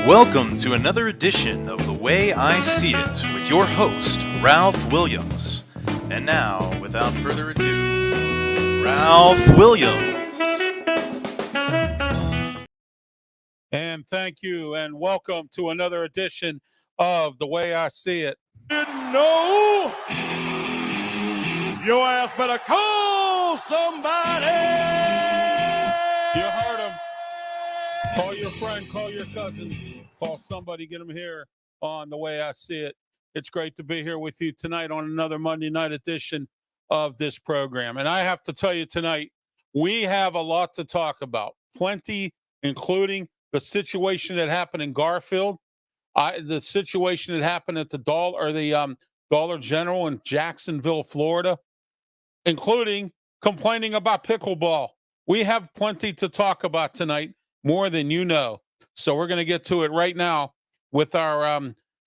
Welcome to another edition of The Way I See It with your host, Ralph Williams. And now, without further ado, Ralph Williams. And thank you, and welcome to another edition of The Way I See It. Didn't know? Your ass better call somebody. You heard him. Call your friend, call your cousin, call somebody, get them here on The Way I See It. It's great to be here with you tonight on another Monday night edition of this program. And I have to tell you tonight, we have a lot to talk about. Plenty, including the situation that happened in Garfield, the situation that happened at the Dollar General in Jacksonville, Florida, including complaining about pickleball. We have plenty to talk about tonight, more than you know. So we're going to get to it right now with our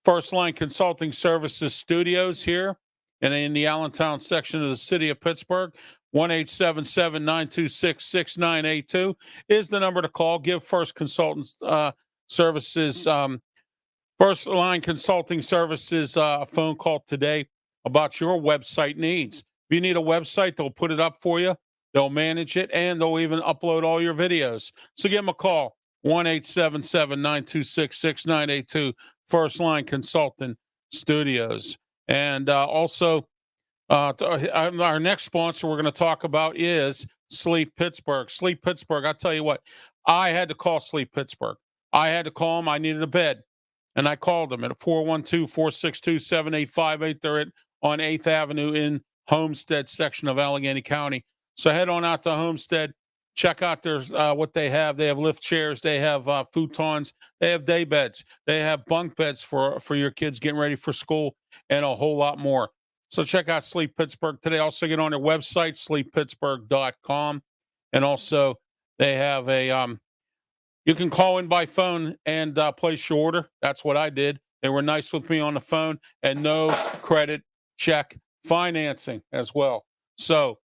First Line Consulting Services studios here and in the Allentown section of the city of Pittsburgh. 1-877-926-6982 is the number to call. Give First Consultants Services, First Line Consulting Services a phone call today about your website needs. If you need a website, they'll put it up for you. They'll manage it, and they'll even upload all your videos. So give them a call, 1-877-926-6982, First Line Consulting Studios. And also, our next sponsor we're going to talk about is Sleep Pittsburgh. Sleep Pittsburgh, I'll tell you what, I had to call Sleep Pittsburgh. I had to call them. I needed a bed, and I called them at 412-462-7858. They're on 8th Avenue in Homestead section of Allegheny County. So head on out to Homestead, check out their what they have. They have lift chairs, they have futons, they have day beds, they have bunk beds for your kids getting ready for school, and a whole lot more. So check out Sleep Pittsburgh today. Also get on their website, sleeppittsburgh.com. And also they have you can call in by phone and place your order. That's what I did. They were nice with me on the phone, and no credit check financing as well. So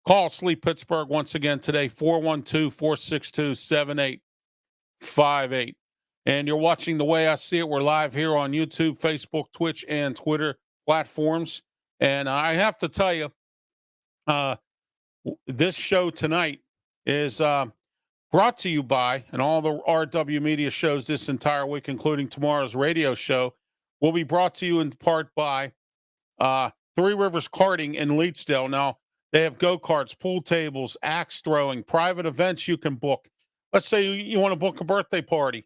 call Sleep Pittsburgh once again today, 412-462-7858. And you're watching The Way I See It. We're live here on YouTube, Facebook, Twitch, and Twitter platforms. And I have to tell you, this show tonight is brought to you by, and all the RW Media shows this entire week, including tomorrow's radio show, will be brought to you in part by Three Rivers Karting in Leetsdale. Now, they have go-karts, pool tables, axe throwing, private events you can book. Let's say you want to book a birthday party.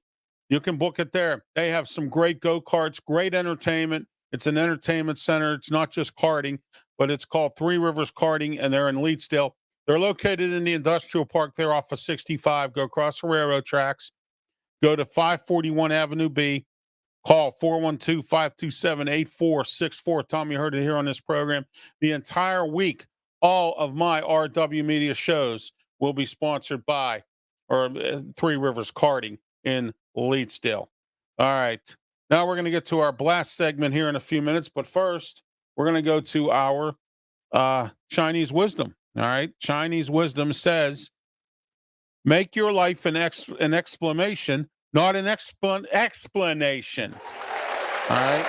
You can book it there. They have some great go-karts, great entertainment. It's an entertainment center. It's not just karting, but it's called Three Rivers Karting, and they're in Leetsdale. They're located in the industrial park there off of 65. Go across the railroad tracks. Go to 541 Avenue B. Call 412-527-8464. Tom, you heard it here on this program. The entire week, all of my RW Media shows will be sponsored by Three Rivers Karting in Leetsdale. All right. Now we're going to get to our blast segment here in a few minutes. But first, we're going to go to our Chinese wisdom. All right. Chinese wisdom says, make your life an exclamation, not an explanation. All right.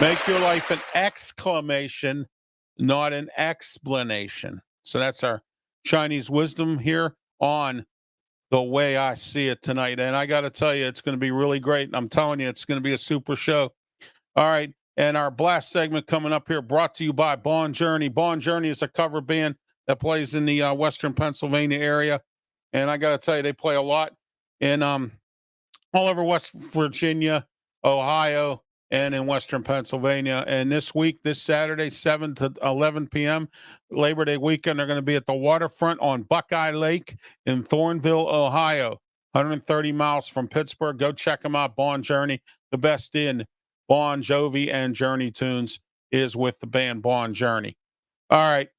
Make your life an exclamation, not an explanation. So that's our Chinese wisdom here on The Way I See It tonight. And I got to tell you, it's going to be really great. I'm telling you, it's going to be a super show. All right. And our blast segment coming up here, brought to you by Bon Journey. Bon Journey is a cover band that plays in the Western Pennsylvania area. And I got to tell you, they play a lot in all over West Virginia, Ohio, and in Western Pennsylvania. And this week, this Saturday, 7 to 11 p.m., Labor Day weekend, they're going to be at the waterfront on Buckeye Lake in Thornville, Ohio, 130 miles from Pittsburgh. Go check them out, Bon Journey. The best in Bon Jovi and Journey tunes is with the band Bon Journey. All right.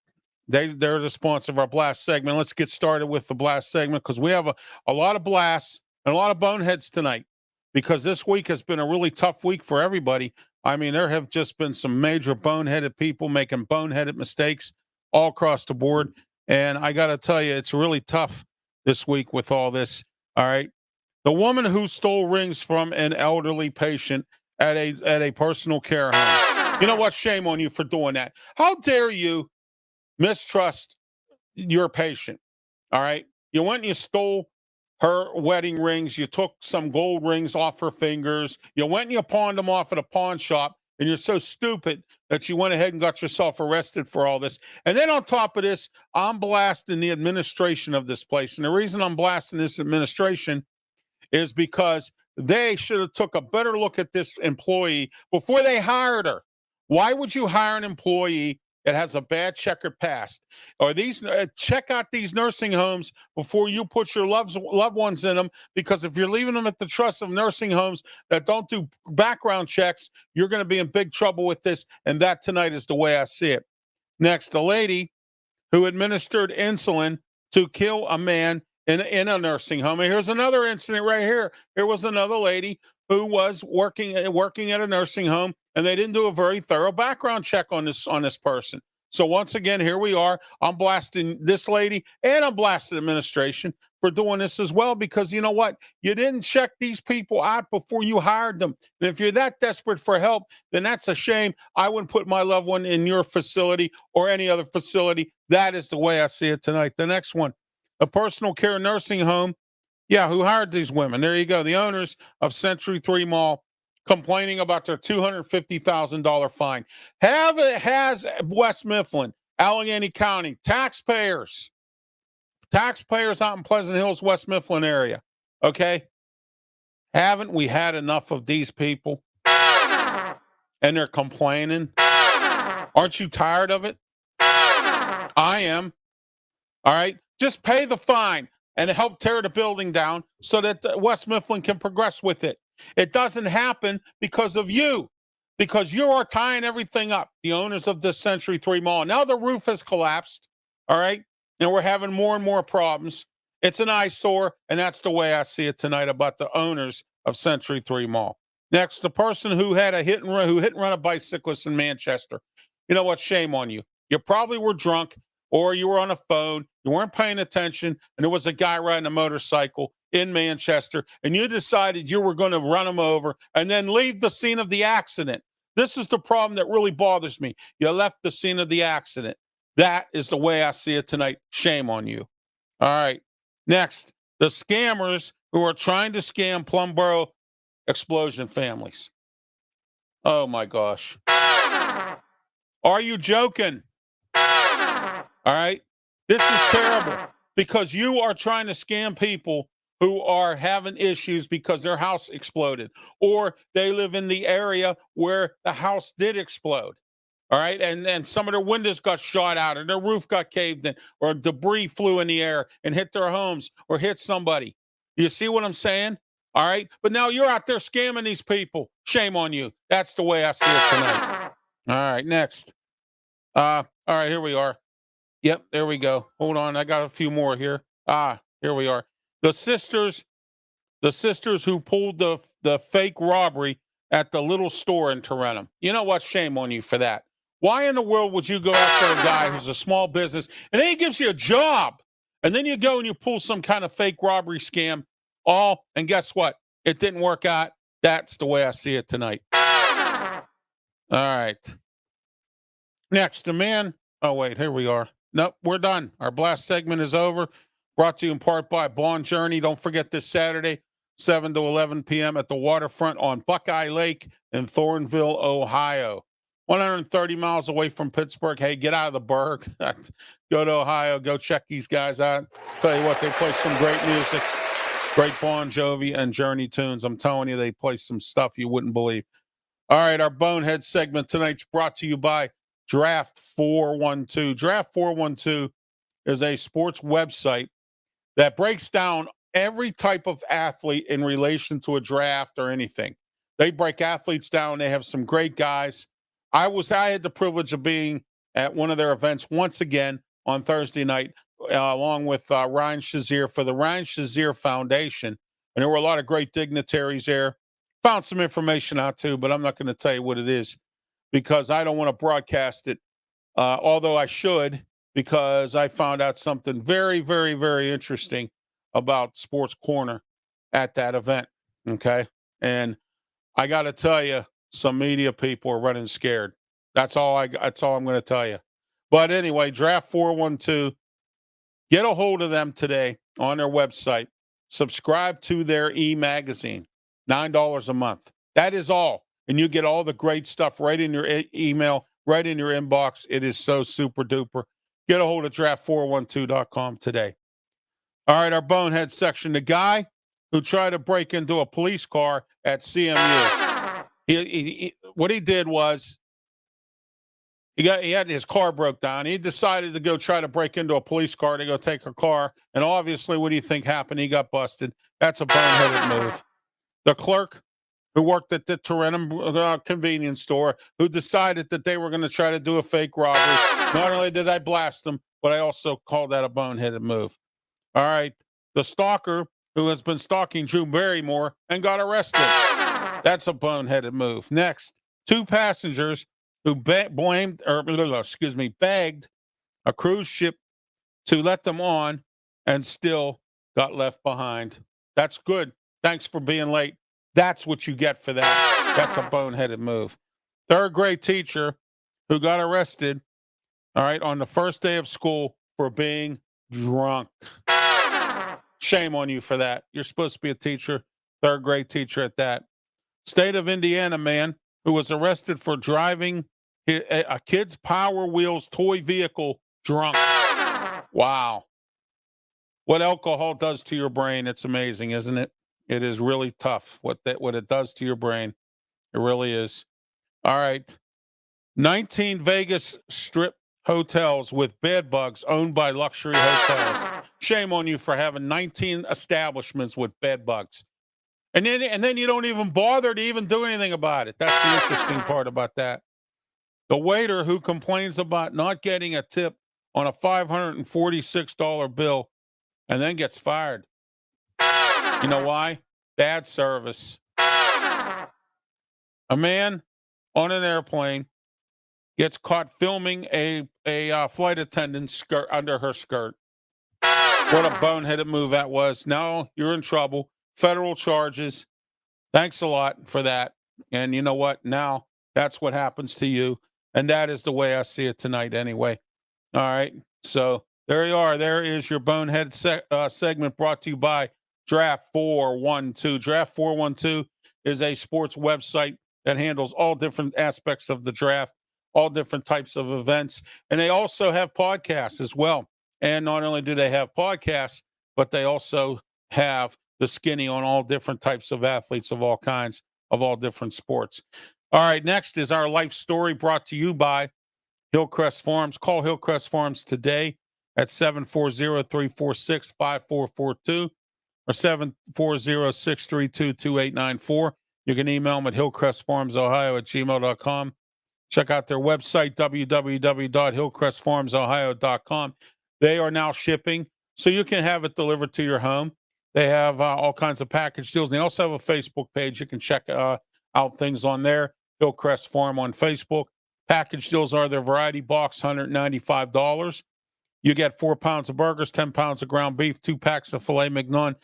They're the sponsor of our blast segment. Let's get started with the blast segment because we have a lot of blasts and a lot of boneheads tonight, because this week has been a really tough week for everybody. I mean, there have just been some major boneheaded people making boneheaded mistakes all across the board. And I got to tell you, it's really tough this week with all this. All right. The woman who stole rings from an elderly patient at a personal care home. You know what? Shame on you for doing that. How dare you mistrust your patient? All right. You went and you stole her wedding rings. You took some gold rings off her fingers. You went and you pawned them off at a pawn shop. And you're so stupid that you went ahead and got yourself arrested for all this. And then on top of this, I'm blasting the administration of this place. And the reason I'm blasting this administration is because they should have took a better look at this employee before they hired her. Why would you hire an employee that has a bad checkered past? Or these check out these nursing homes before you put your loved ones in them, because if you're leaving them at the trust of nursing homes that don't do background checks, you're going to be in big trouble with this. And that tonight is the way I see it. Next, a lady who administered insulin to kill a man in a nursing home. And here's another incident right here. Here was another lady who was working at a nursing home, and they didn't do a very thorough background check on this person. So once again, here we are. I'm blasting this lady, and I'm blasting administration for doing this as well, because you know what? You didn't check these people out before you hired them. And if you're that desperate for help, then that's a shame. I wouldn't put my loved one in your facility or any other facility. That is the way I see it tonight. The next one, a personal care nursing home. Yeah, who hired these women? There you go. The owners of Century 3 Mall complaining about their $250,000 fine. Has West Mifflin, Allegheny County, taxpayers out in Pleasant Hills, West Mifflin area, okay? Haven't we had enough of these people? And they're complaining. Aren't you tired of it? I am. All right? Just pay the fine and help tear the building down so that West Mifflin can progress with it. It doesn't happen because of you, because you are tying everything up, the owners of this Century 3 Mall. Now the roof has collapsed, all right? And we're having more and more problems. It's an eyesore, and that's the way I see it tonight about the owners of Century 3 Mall. Next, the person who had a hit and run a bicyclist in Manchester. You know what? Shame on you. You probably were drunk, or you were on a phone, you weren't paying attention, and there was a guy riding a motorcycle in Manchester, and you decided you were going to run him over and then leave the scene of the accident. This is the problem that really bothers me. You left the scene of the accident. That is the way I see it tonight. Shame on you. All right. Next, the scammers who are trying to scam Plumboro explosion families. Oh, my gosh. Are you joking? All right. This is terrible, because you are trying to scam people who are having issues because their house exploded, or they live in the area where the house did explode. All right. And some of their windows got shot out, or their roof got caved in, or debris flew in the air and hit their homes or hit somebody. You see what I'm saying? All right. But now you're out there scamming these people. Shame on you. That's the way I see it tonight. All right. Next. All right. Here we are. Yep, there we go. Hold on, I got a few more here. Here we are. The sisters who pulled the fake robbery at the little store in Tarentum. You know what? Shame on you for that. Why in the world would you go after a guy who's a small business, and then he gives you a job, and then you go and you pull some kind of fake robbery scam? And guess what? It didn't work out. That's the way I see it tonight. All right. Next, a man. Oh, wait, here we are. Nope, we're done. Our blast segment is over. Brought to you in part by Bond Journey. Don't forget this Saturday, 7 to 11 p.m. at the waterfront on Buckeye Lake in Thornville, Ohio. 130 miles away from Pittsburgh. Hey, get out of the burg. Go to Ohio. Go check these guys out. Tell you what, they play some great music. Great Bon Jovi and Journey tunes. I'm telling you, they play some stuff you wouldn't believe. All right, our Bonehead segment tonight's brought to you by Draft 412. Draft 412 is a sports website that breaks down every type of athlete in relation to a draft or anything. They break athletes down. They have some great guys. I had the privilege of being at one of their events once again on Thursday night, along with Ryan Shazier for the Ryan Shazier Foundation. And there were a lot of great dignitaries there. Found some information out too, but I'm not going to tell you what it is, because I don't want to broadcast it, although I should, because I found out something very, very, very interesting about Sports Corner. at that event. Okay. And I got to tell you, some media people are running scared. That's all I'm going to tell you. But anyway, Draft 412, get a hold of them today on their website. Subscribe to their e-magazine, $9 a month. That is all. And you get all the great stuff right in your email, right in your inbox. It is so super duper. Get a hold of draft412.com today. All right, our bonehead section. The guy who tried to break into a police car at CMU. What he did was he had his car broke down. He decided to go try to break into a police car to go take a car. And obviously, what do you think happened? He got busted. That's a boneheaded move. The clerk who worked at the Tarentum convenience store, who decided that they were going to try to do a fake robbery. Not only did I blast them, but I also called that a boneheaded move. All right. The stalker who has been stalking Drew Barrymore and got arrested. That's a boneheaded move. Next, 2 passengers who begged a cruise ship to let them on and still got left behind. That's good. Thanks for being late. That's what you get for that. That's a boneheaded move. 3rd grade teacher who got arrested, all right, on the first day of school for being drunk. Shame on you for that. You're supposed to be a teacher, 3rd grade teacher at that. State of Indiana man who was arrested for driving a kid's Power Wheels toy vehicle drunk. Wow. What alcohol does to your brain, it's amazing, isn't it? It is really tough what it does to your brain. It really is. All right. 19 Vegas Strip hotels with bed bugs owned by luxury hotels. Shame on you for having 19 establishments with bed bugs. And then you don't even bother to even do anything about it. That's the interesting part about that. The waiter who complains about not getting a tip on a $546 bill and then gets fired. You know why? Bad service. A man on an airplane gets caught filming a flight attendant's skirt under her skirt. What a boneheaded move that was. Now you're in trouble. Federal charges. Thanks a lot for that. And you know what? Now that's what happens to you. And that is the way I see it tonight anyway. All right. So there you are. There is your bonehead segment brought to you by Draft 412. Draft 412 is a sports website that handles all different aspects of the draft, all different types of events. And they also have podcasts as well. And not only do they have podcasts, but they also have the skinny on all different types of athletes of all kinds, of all different sports. All right, next is our life story brought to you by Hillcrest Farms. Call Hillcrest Farms today at 740-346-5442 or 740-632-2894. You can email them at hillcrestfarmsohio@gmail.com. Check out their website, www.hillcrestfarmsohio.com. They are now shipping, so you can have it delivered to your home. They have all kinds of package deals. And they also have a Facebook page. You can check out things on there. Hillcrest Farm on Facebook. Package deals are their variety box, $195. You get 4 pounds of burgers, 10 pounds of ground beef, 2 packs of filet mignon,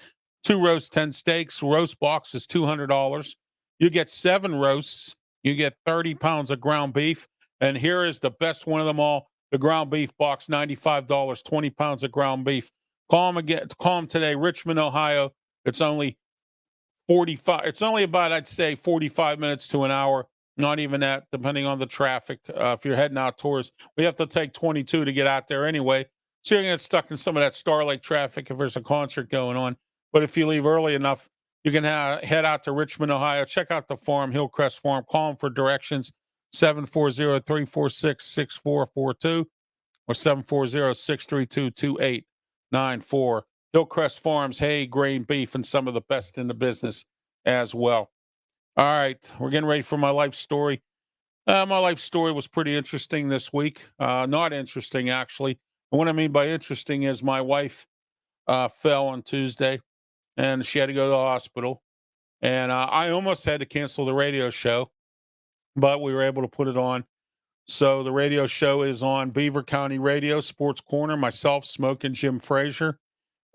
2 roast, 10 steaks. Roast box is $200. You get 7 roasts. You get 30 pounds of ground beef. And here is the best one of them all, the ground beef box, $95, 20 pounds of ground beef. Call them today, Richmond, Ohio. It's only 45. It's only about, I'd say, 45 minutes to an hour. Not even that, depending on the traffic. If you're heading out tours, we have to take 22 to get out there anyway. So you're going to get stuck in some of that Star Lake traffic if there's a concert going on. But if you leave early enough, you can head out to Richmond, Ohio. Check out the farm, Hillcrest Farm. Call them for directions, 740-346-6442 or 740-632-2894. Hillcrest Farms, hay, grain, beef, and some of the best in the business as well. All right, we're getting ready for my life story. My life story was pretty interesting this week. Not interesting, actually. And what I mean by interesting is my wife fell on Tuesday, and she had to go to the hospital. And I almost had to cancel the radio show, but we were able to put it on. So the radio show is on Beaver County Radio, Sports Corner, myself, Smoke, and Jim Frazier.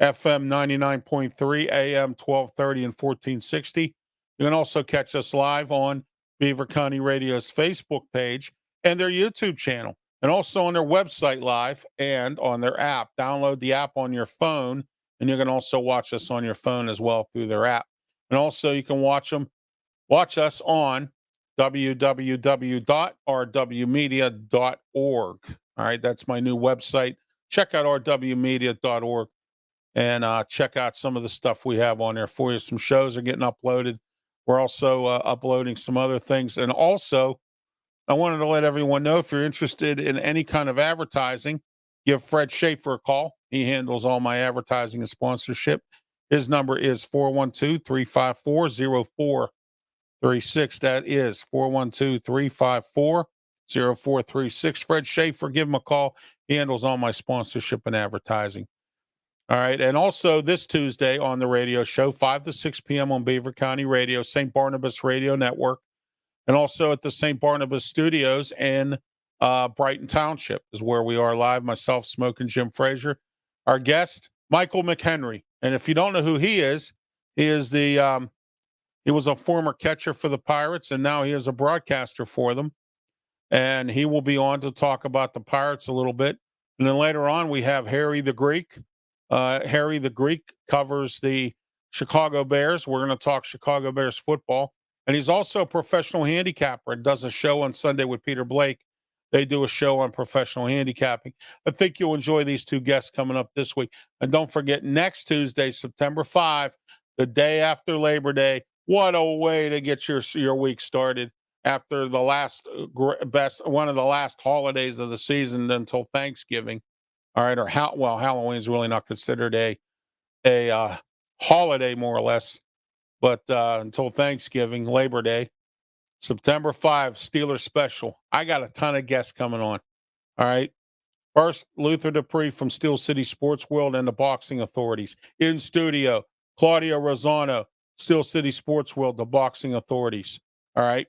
FM 99.3, AM 1230 and 1460. You can also catch us live on Beaver County Radio's Facebook page and their YouTube channel, and also on their website live and on their app. Download the app on your phone, and you can also watch us on your phone as well through their app. And also you can watch us on www.rwmedia.org. All right, that's my new website. Check out rwmedia.org and check out some of the stuff we have on there for you. Some shows are getting uploaded. We're also uploading some other things. And also, I wanted to let everyone know, if you're interested in any kind of advertising, give Fred Schaefer a call. He handles all my advertising and sponsorship. His number is 412-354-0436. That is 412-354-0436. Fred Schaefer, give him a call. He handles all my sponsorship and advertising. All right. And also this Tuesday on the radio show, 5 to 6 p.m. on Beaver County Radio, St. Barnabas Radio Network, and also at the St. Barnabas Studios in Brighton Township is where we are live. Myself, Smoking Jim Frazier. Our guest, Michael McHenry. And if you don't know who he is he was a former catcher for the Pirates, and now he is a broadcaster for them. And he will be on to talk about the Pirates a little bit. And then later on, we have Harry the Greek. Harry the Greek covers the Chicago Bears. We're going to talk Chicago Bears football. And he's also a professional handicapper and does a show on Sunday with Peter Blake. They do a show on professional handicapping. I think you'll enjoy these two guests coming up this week. And don't forget, next Tuesday, September 5, the day after Labor Day, what a way to get your week started after the last one of the last holidays of the season until Thanksgiving. All right, Halloween is really not considered a holiday, more or less, but until Thanksgiving, Labor Day, September 5, Steelers special. I got a ton of guests coming on. All right, first, Luther Dupree from Steel City Sports World and the Boxing Authorities in studio. Claudio Rosano, Steel City Sports World, the Boxing Authorities. All right.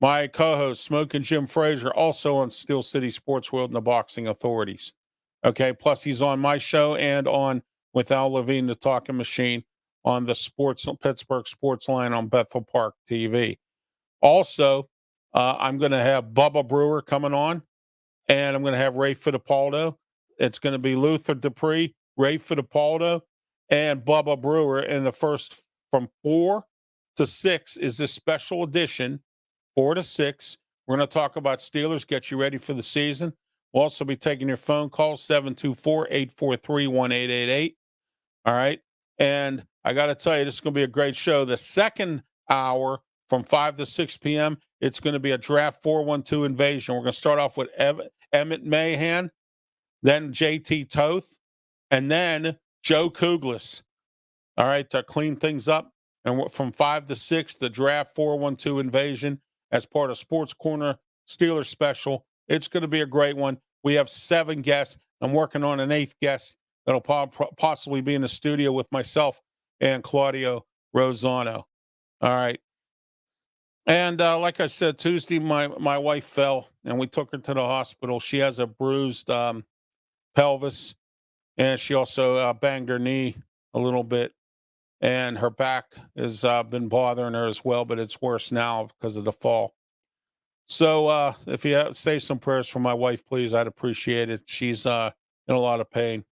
My co-host, Smoking Jim Frazier, also on Steel City Sports World and the Boxing Authorities. Okay, plus he's on my show and on with Al Levine, the Talking Machine, on the Pittsburgh Sports Line on Bethel Park TV. Also, I'm going to have Bubba Brewer coming on, and I'm going to have Ray Fittipaldo. It's going to be Luther Dupree, Ray Fittipaldo, and Bubba Brewer. And the first from 4 to 6 is this special edition, 4 to 6. We're going to talk about Steelers, get you ready for the season. We'll also be taking your phone calls, 724-843-1888. All right. And I got to tell you, this is going to be a great show. The second hour from 5 to 6 p.m., it's going to be a draft 412 invasion. We're going to start off with Emmett Mahan, then JT Toth, and then Joe Kuglis. All right, to clean things up. And from 5 to 6, the draft 412 invasion as part of Sports Corner Steelers special. It's going to be a great one. We have 7 guests. I'm working on an 8th guest that'll possibly be in the studio with myself and Claudio Rosano. All right. And like I said, Tuesday, my wife fell, and we took her to the hospital. She has a bruised pelvis, and she also banged her knee a little bit. And her back has been bothering her as well, but it's worse now because of the fall. So if you say some prayers for my wife, please, I'd appreciate it. She's in a lot of pain,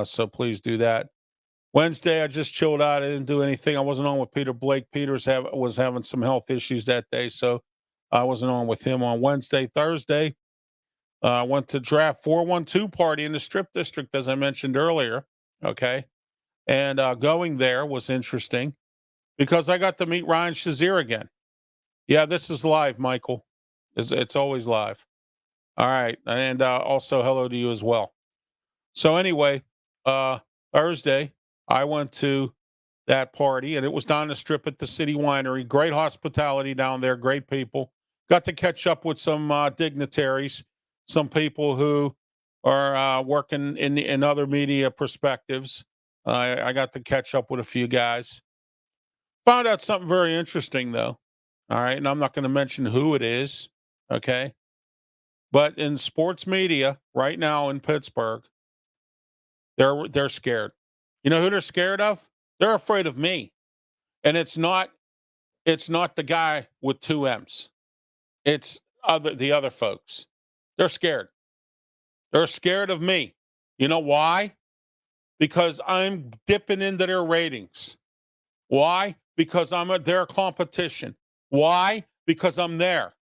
so please do that. Wednesday, I just chilled out. I didn't do anything. I wasn't on with Peter Blake. Was having some health issues that day, so I wasn't on with him on Wednesday. Thursday, I went to draft 412 party in the Strip District, as I mentioned earlier. Okay. And going there was interesting because I got to meet Ryan Shazier again. Yeah, this is live, Michael. It's always live. All right. And also hello to you as well. So anyway, Thursday, I went to that party, and it was down the Strip at the City Winery. Great hospitality down there, great people. Got to catch up with some dignitaries, some people who are working in other media perspectives. I got to catch up with a few guys. Found out something very interesting, though. All right, and I'm not going to mention who it is, okay? But in sports media right now in Pittsburgh, they're scared. You know who they're scared of? They're afraid of me. And it's not the guy with two M's. It's the other folks. They're scared. They're scared of me. You know why? Because I'm dipping into their ratings. Why? Because I'm their competition. Why? Because I'm there.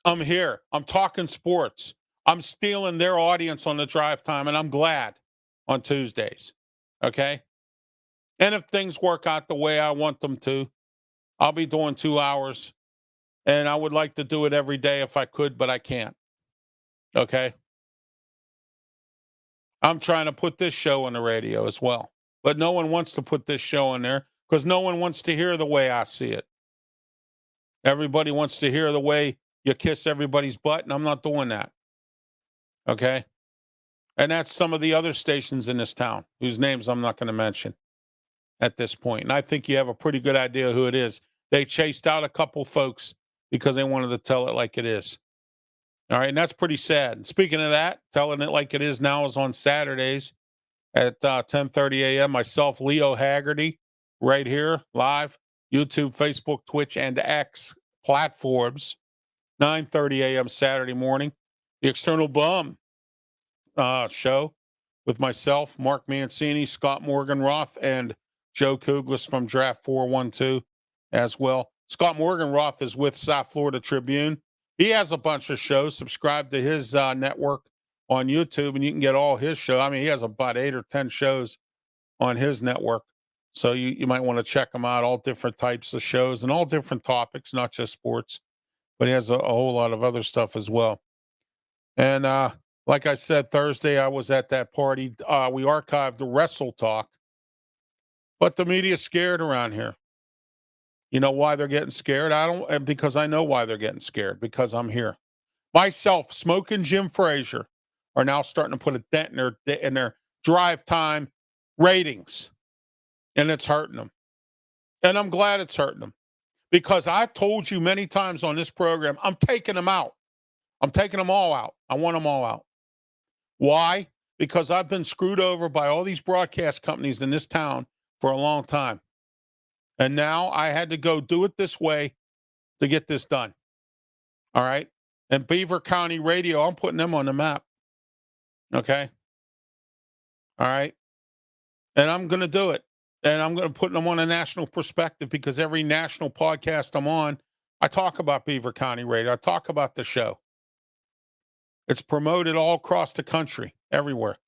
I'm here. I'm talking sports. I'm stealing their audience on the drive time, and I'm glad on Tuesdays. Okay? And if things work out the way I want them to, I'll be doing 2 hours. And I would like to do it every day if I could, but I can't. Okay? I'm trying to put this show on the radio as well. But no one wants to put this show in there because no one wants to hear the way I see it. Everybody wants to hear the way you kiss everybody's butt, and I'm not doing that. Okay? And that's some of the other stations in this town whose names I'm not going to mention at this point. And I think you have a pretty good idea who it is. They chased out a couple folks because they wanted to tell it like it is. All right, and that's pretty sad. And speaking of that, telling it like it is now is on Saturdays at 10:30 a.m. Myself, Leo Haggerty, right here, live, YouTube, Facebook, Twitch, and X platforms, 9:30 a.m. Saturday morning. The External Bum show with myself, Mark Mancini, Scott Morgan Roth, and Joe Kuglis from Draft 412 as well. Scott Morgan Roth is with South Florida Tribune. He has a bunch of shows. Subscribe to his network on YouTube, and you can get all his shows. I mean, he has about 8 or 10 shows on his network. So you might want to check them out, all different types of shows and all different topics, not just sports. But he has a whole lot of other stuff as well. And like I said, Thursday, I was at that party. We archived the Wrestle Talk. But the media's scared around here. You know why they're getting scared? Because I know why they're getting scared, because I'm here. Myself, Smoke and Jim Frazier are now starting to put a dent in their drive time ratings. And it's hurting them. And I'm glad it's hurting them. Because I've told you many times on this program, I'm taking them out. I'm taking them all out. I want them all out. Why? Because I've been screwed over by all these broadcast companies in this town for a long time. And now I had to go do it this way to get this done. All right? And Beaver County Radio, I'm putting them on the map. Okay? All right? And I'm going to do it. And I'm going to put them on a national perspective because every national podcast I'm on, I talk about Beaver County Radio. I talk about the show. It's promoted all across the country, everywhere.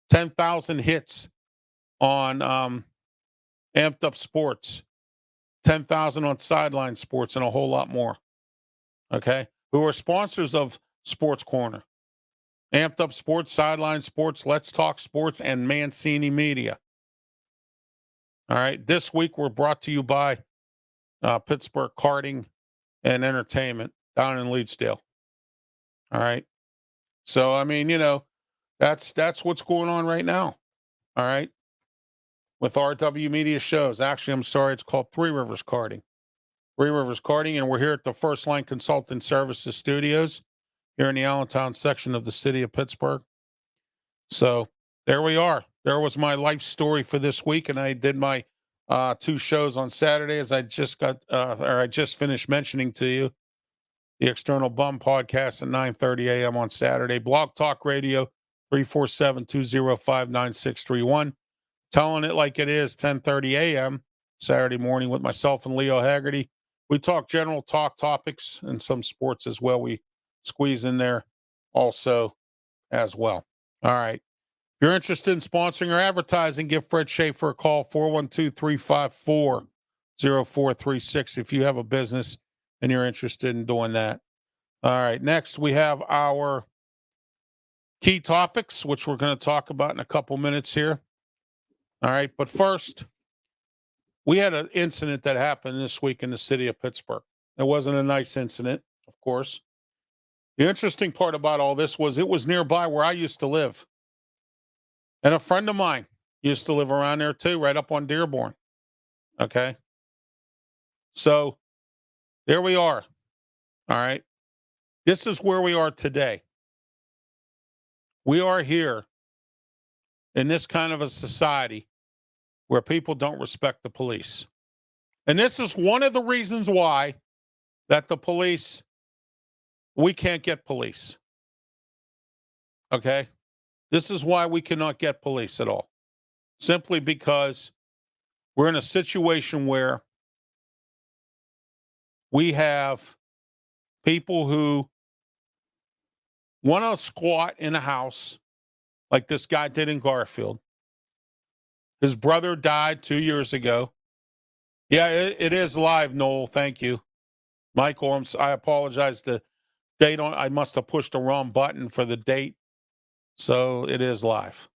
10,000 hits on Amped Up Sports. 10,000 on Sideline Sports, and a whole lot more. Okay? Who are sponsors of Sports Corner. Amped Up Sports, Sideline Sports, Let's Talk Sports, and Mancini Media. All right? This week, we're brought to you by Pittsburgh Karting and Entertainment down in Leedsdale. All right? So, I mean, you know, that's what's going on right now. All right? With RW Media shows. Actually, I'm sorry, it's called Three Rivers Karting. Three Rivers Karting, and we're here at the First Line Consultant Services Studios here in the Allentown section of the city of Pittsburgh. So there we are. There was my life story for this week, and I did my 2 shows on Saturday, as I just finished mentioning to you. The External Bum podcast at 9:30 a.m. on Saturday. Blog Talk Radio, 347-205-9631. Telling it like it is, 10:30 a.m. Saturday morning with myself and Leo Haggerty. We talk general talk topics and some sports as well. We squeeze in there also as well. All right. If you're interested in sponsoring or advertising, give Fred Schaefer a call, 412-354-0436 if you have a business and you're interested in doing that. All right. Next, we have our key topics, which we're going to talk about in a couple minutes here. All right, but first, we had an incident that happened this week in the city of Pittsburgh. It wasn't a nice incident, of course. The interesting part about all this was it was nearby where I used to live. And a friend of mine used to live around there too, right up on Dearborn. Okay? So, there we are. All right? This is where we are today. We are here in this kind of a society where people don't respect the police. And this is one of the reasons why that the police, we can't get police. Okay? This is why we cannot get police at all. Simply because we're in a situation where we have people who want to squat in a house like this guy did in Garfield. His brother died 2 years ago. Yeah, it is live, Noel. Thank you. Michael, I apologize. The date I must have pushed the wrong button for the date. So it is live.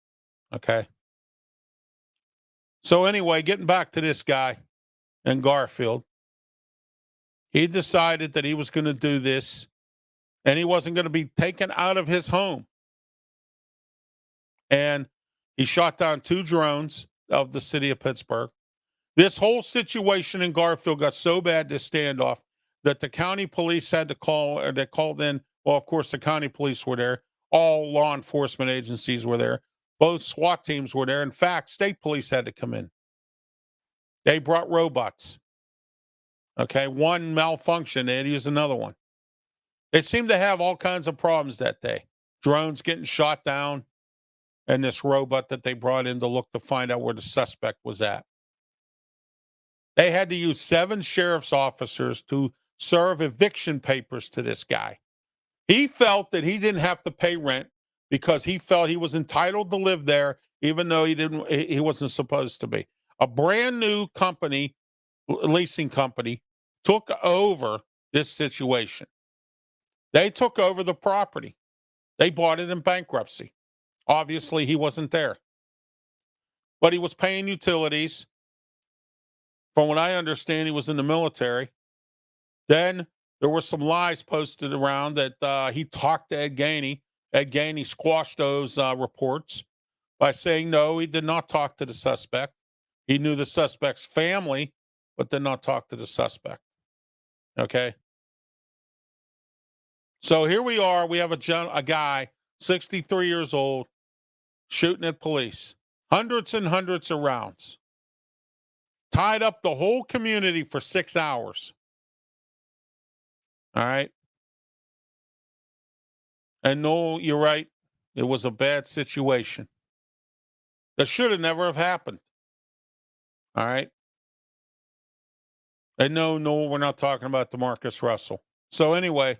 Okay. So anyway, getting back to this guy in Garfield. He decided that he was going to do this, and he wasn't going to be taken out of his home. And he shot down 2 drones of the city of Pittsburgh. This whole situation in Garfield got so bad, this standoff, that the county police had to call, or they called in. Well, of course, the county police were there. All law enforcement agencies were there. Both SWAT teams were there. In fact, state police had to come in. They brought robots. Okay, one malfunctioned. They had to use another one. They seemed to have all kinds of problems that day. Drones getting shot down, and this robot that they brought in to look to find out where the suspect was at. They had to use 7 sheriff's officers to serve eviction papers to this guy. He felt that he didn't have to pay rent because he felt he was entitled to live there, even though he wasn't supposed to be. A brand new company, leasing company, took over this situation. They took over the property. They bought it in bankruptcy. Obviously, he wasn't there. But he was paying utilities. From what I understand, he was in the military. Then there were some lies posted around that he talked to Ed Gainey. Ed Gainey squashed those reports by saying, no, he did not talk to the suspect. He knew the suspect's family, but did not talk to the suspect. Okay? So here we are. We have a guy, 63 years old, shooting at police. Hundreds and hundreds of rounds. Tied up the whole community for 6 hours. All right? And no, you're right. It was a bad situation. That should have never have happened. All right? And no, we're not talking about DeMarcus Russell. So anyway,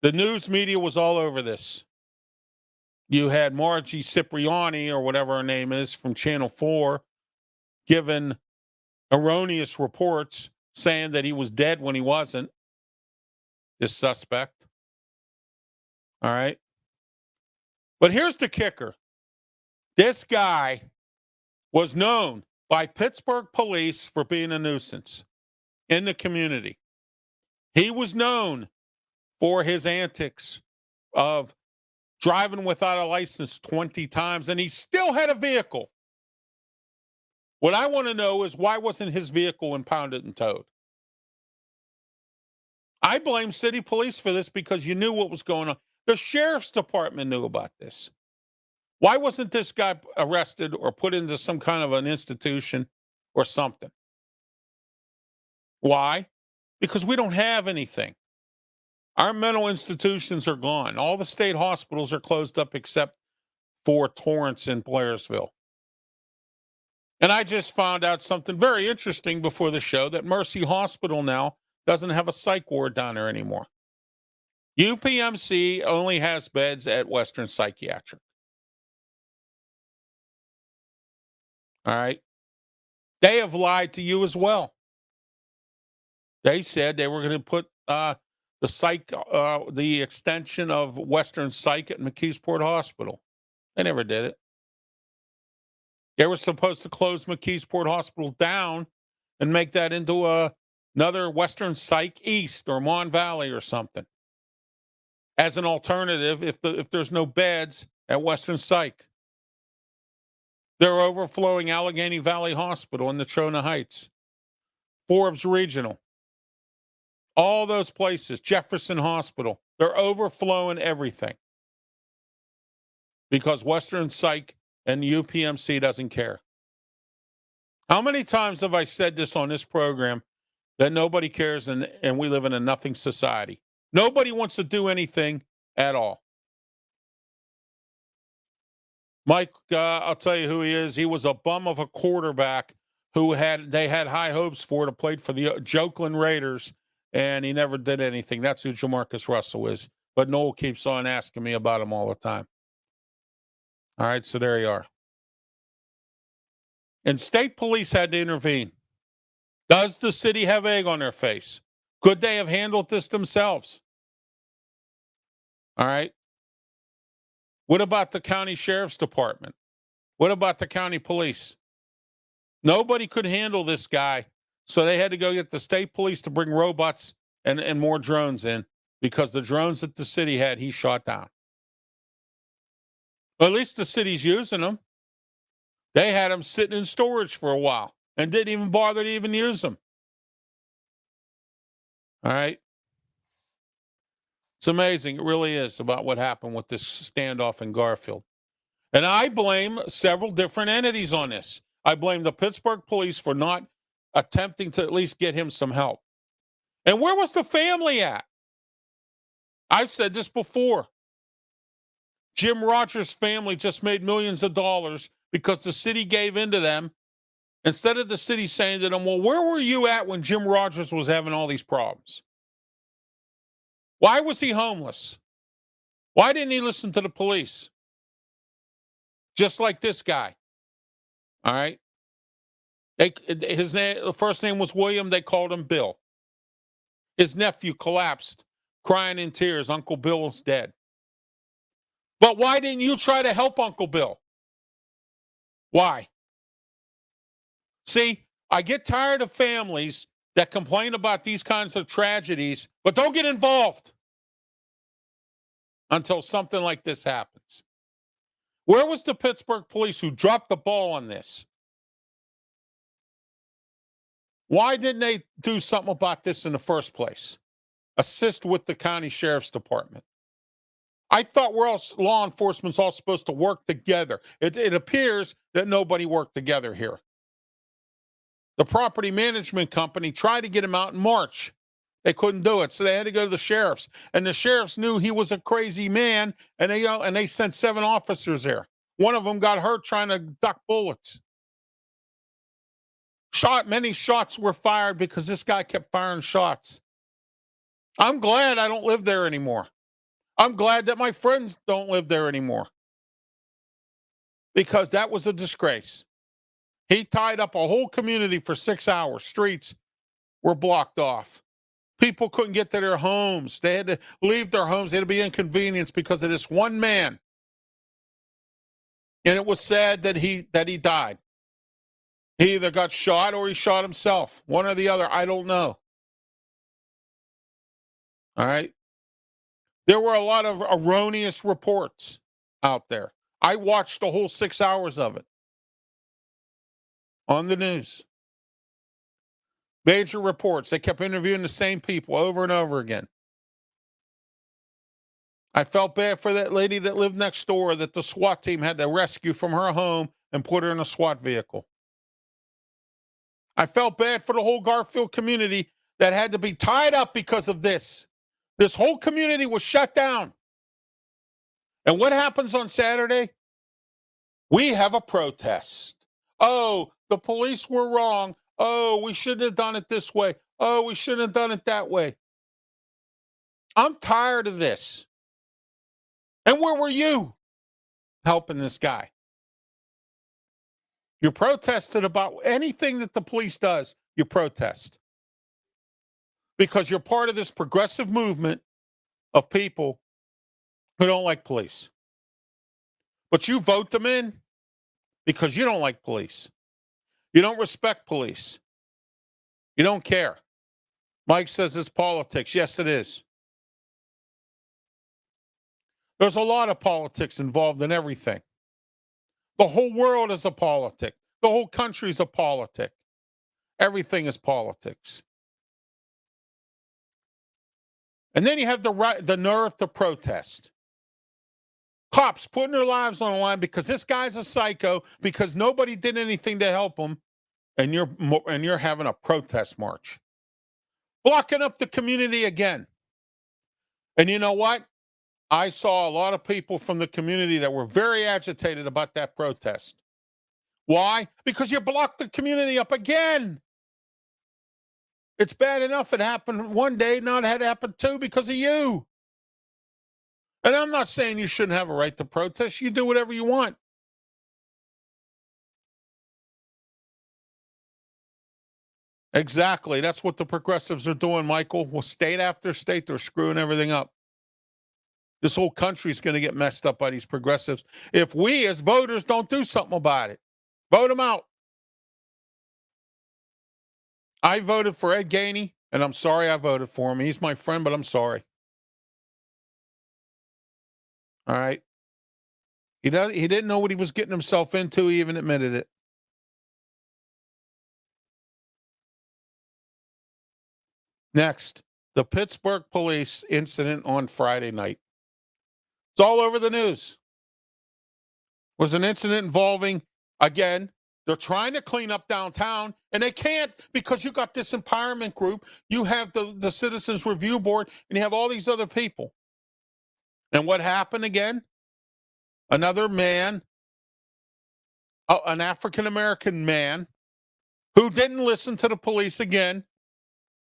the news media was all over this. You had Margie Cipriani, or whatever her name is, from Channel 4, given erroneous reports saying that he was dead when he wasn't, this suspect. All right? But here's the kicker. This guy was known by Pittsburgh police for being a nuisance in the community. He was known for his antics of driving without a license 20 times, and he still had a vehicle. What I want to know is, why wasn't his vehicle impounded and towed? I blame city police for this because you knew what was going on. The sheriff's department knew about this. Why wasn't this guy arrested or put into some kind of an institution or something? Why? Because we don't have anything. Our mental institutions are gone. All the state hospitals are closed up except for Torrance and Blairsville. And I just found out something very interesting before the show, that Mercy Hospital now doesn't have a psych ward down there anymore. UPMC only has beds at Western Psychiatric. All right. They have lied to you as well. They said they were going to put the extension of Western Psych at McKeesport Hospital. They never did it. They were supposed to close McKeesport Hospital down and make that into another Western Psych East or Mon Valley or something, as an alternative if there's no beds at Western Psych. They're overflowing Allegheny Valley Hospital in Natrona Heights, Forbes Regional, all those places, Jefferson Hospital. They're overflowing everything because Western Psych and the UPMC doesn't care. How many times have I said this on this program that nobody cares and we live in a nothing society? Nobody wants to do anything at all. Mike, I'll tell you who he is. He was a bum of a quarterback who they had high hopes for to play for the Oakland Raiders, and he never did anything. That's who Jamarcus Russell is. But Noel keeps on asking me about him all the time. All right, so there you are. And state police had to intervene. Does the city have egg on their face? Could they have handled this themselves? All right. What about the county sheriff's department? What about the county police? Nobody could handle this guy, so they had to go get the state police to bring robots and more drones in, because the drones that the city had, he shot down. Well, at least the city's using them. They had them sitting in storage for a while and didn't even bother to even use them. All right. It's amazing. It really is, about what happened with this standoff in Garfield. And I blame several different entities on this. I blame the Pittsburgh police for not attempting to at least get him some help. And where was the family at? I've said this before. Jim Rogers' family just made millions of dollars because the city gave in to them, instead of the city saying to them, well, where were you at when Jim Rogers was having all these problems? Why was he homeless? Why didn't he listen to the police? Just like this guy. All right. The first name was William. They called him Bill. His nephew collapsed, crying in tears. Uncle Bill was dead. But why didn't you try to help Uncle Bill? Why? See, I get tired of families that complain about these kinds of tragedies, but don't get involved until something like this happens. Where was the Pittsburgh police who dropped the ball on this? Why didn't they do something about this in the first place? Assist with the county sheriff's department. I thought we're all, law enforcement's all supposed to work together. It appears that nobody worked together here. The property management company tried to get him out in March. They couldn't do it, so they had to go to the sheriffs. And the sheriffs knew he was a crazy man, and they sent 7 officers there. One of them got hurt trying to duck bullets. Many shots were fired because this guy kept firing shots. I'm glad I don't live there anymore. I'm glad that my friends don't live there anymore, because that was a disgrace. He tied up a whole community for 6 hours. Streets were blocked off. People couldn't get to their homes. They had to leave their homes. They had to be inconvenienced because of this one man. And it was sad that he died. He either got shot or he shot himself. One or the other, I don't know. All right. There were a lot of erroneous reports out there. I watched the whole 6 hours of it on the news. Major reports. They kept interviewing the same people over and over again. I felt bad for that lady that lived next door that the SWAT team had to rescue from her home and put her in a SWAT vehicle. I felt bad for the whole Garfield community that had to be tied up because of this. This whole community was shut down. And what happens on Saturday? We have a protest. Oh, the police were wrong. Oh, we shouldn't have done it this way. Oh, we shouldn't have done it that way. I'm tired of this. And where were you helping this guy? You protested about anything that the police does, you protest. Because you're part of this progressive movement of people who don't like police. But you vote them in because you don't like police. You don't respect police. You don't care. Mike says it's politics. Yes, it is. There's a lot of politics involved in everything. The whole world is a politic. The whole country is a politic. Everything is politics. And then you have the nerve to protest. Cops putting their lives on the line because this guy's a psycho, because nobody did anything to help him, and you're having a protest march, blocking up the community again. And you know what? I saw a lot of people from the community that were very agitated about that protest. Why? Because you blocked the community up again. It's bad enough it happened one day, now it had happened two because of you. And I'm not saying you shouldn't have a right to protest. You do whatever you want. Exactly. That's what the progressives are doing, Michael. Well, state after state, they're screwing everything up. This whole country is going to get messed up by these progressives if we as voters don't do something about it. Vote them out. I voted for Ed Gainey, and I'm sorry I voted for him. He's my friend, but I'm sorry. All right. He didn't know what he was getting himself into. He even admitted it. Next, the Pittsburgh police incident on Friday night. It's all over the news. It was an incident involving, again, they're trying to clean up downtown, and they can't because you got this empowerment group. You have the Citizens Review Board, and you have all these other people. And what happened again? Another man, an African-American man, who didn't listen to the police again,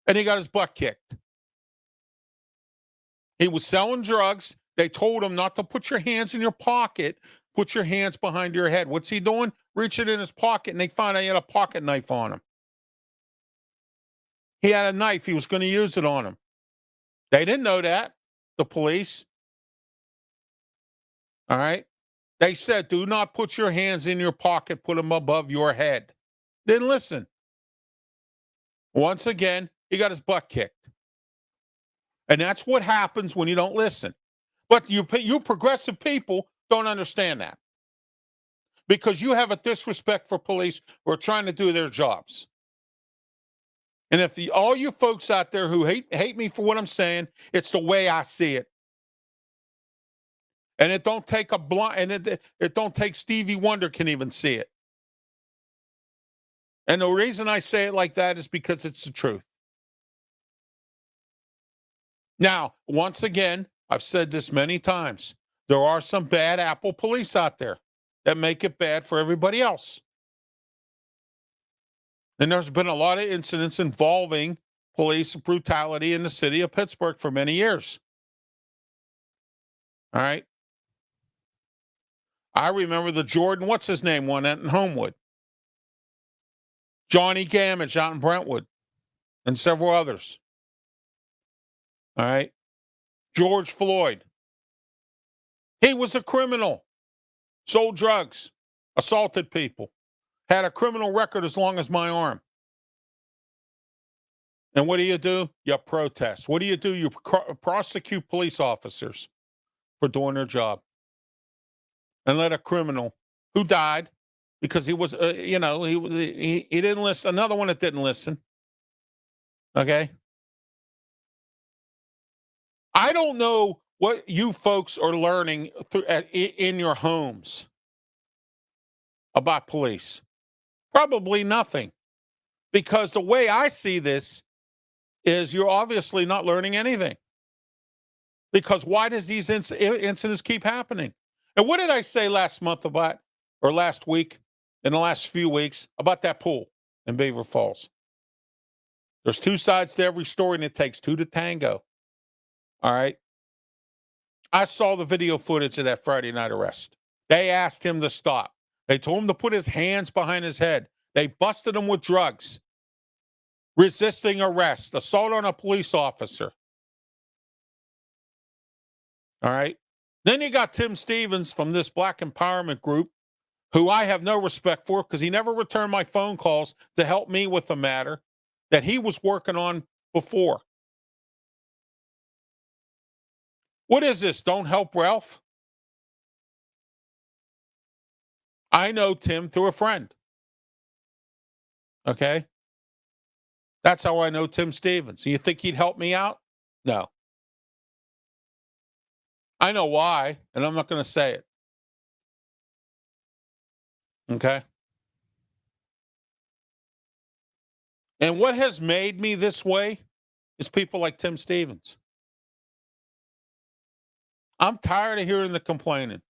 and he got his butt kicked. He was selling drugs. They told him not to put your hands in your pocket, put your hands behind your head. What's he doing? Reaching in his pocket, and they found out he had a pocket knife on him. He had a knife. He was going to use it on him. They didn't know that, the police. All right? They said, do not put your hands in your pocket, put them above your head. Didn't listen. Once again, he got his butt kicked. And that's what happens when you don't listen. But you progressive people don't understand that. Because you have a disrespect for police who are trying to do their jobs. And if all you folks out there who hate me for what I'm saying, it's the way I see it. And it don't take it don't take Stevie Wonder can even see it. And the reason I say it like that is because it's the truth. Now, once again, I've said this many times. There are some bad apple police out there that make it bad for everybody else. And there's been a lot of incidents involving police brutality in the city of Pittsburgh for many years. All right. I remember the Jordan, what's his name, one in Homewood. Johnny Gamage out in Brentwood, and several others. All right. George Floyd. He was a criminal. Sold drugs. Assaulted people. Had a criminal record as long as my arm. And what do? You protest. What do? You prosecute police officers for doing their job. And let a criminal who died because he was, he didn't listen. Another one that didn't listen. Okay. I don't know what you folks are learning in your homes about police. Probably nothing. Because the way I see this is you're obviously not learning anything. Because why does these incidents keep happening? And what did I say last week, in the last few weeks, about that pool in Beaver Falls? There's two sides to every story, and it takes two to tango. All right? I saw the video footage of that Friday night arrest. They asked him to stop. They told him to put his hands behind his head. They busted him with drugs, resisting arrest, assault on a police officer. All right? Then you got Tim Stevens from this Black Empowerment Group, who I have no respect for because he never returned my phone calls to help me with the matter that he was working on before. What is this? Don't help Ralph? I know Tim through a friend. Okay? That's how I know Tim Stevens. You think he'd help me out? No. I know why, and I'm not going to say it. Okay? And what has made me this way is people like Tim Stevens. I'm tired of hearing the complaining.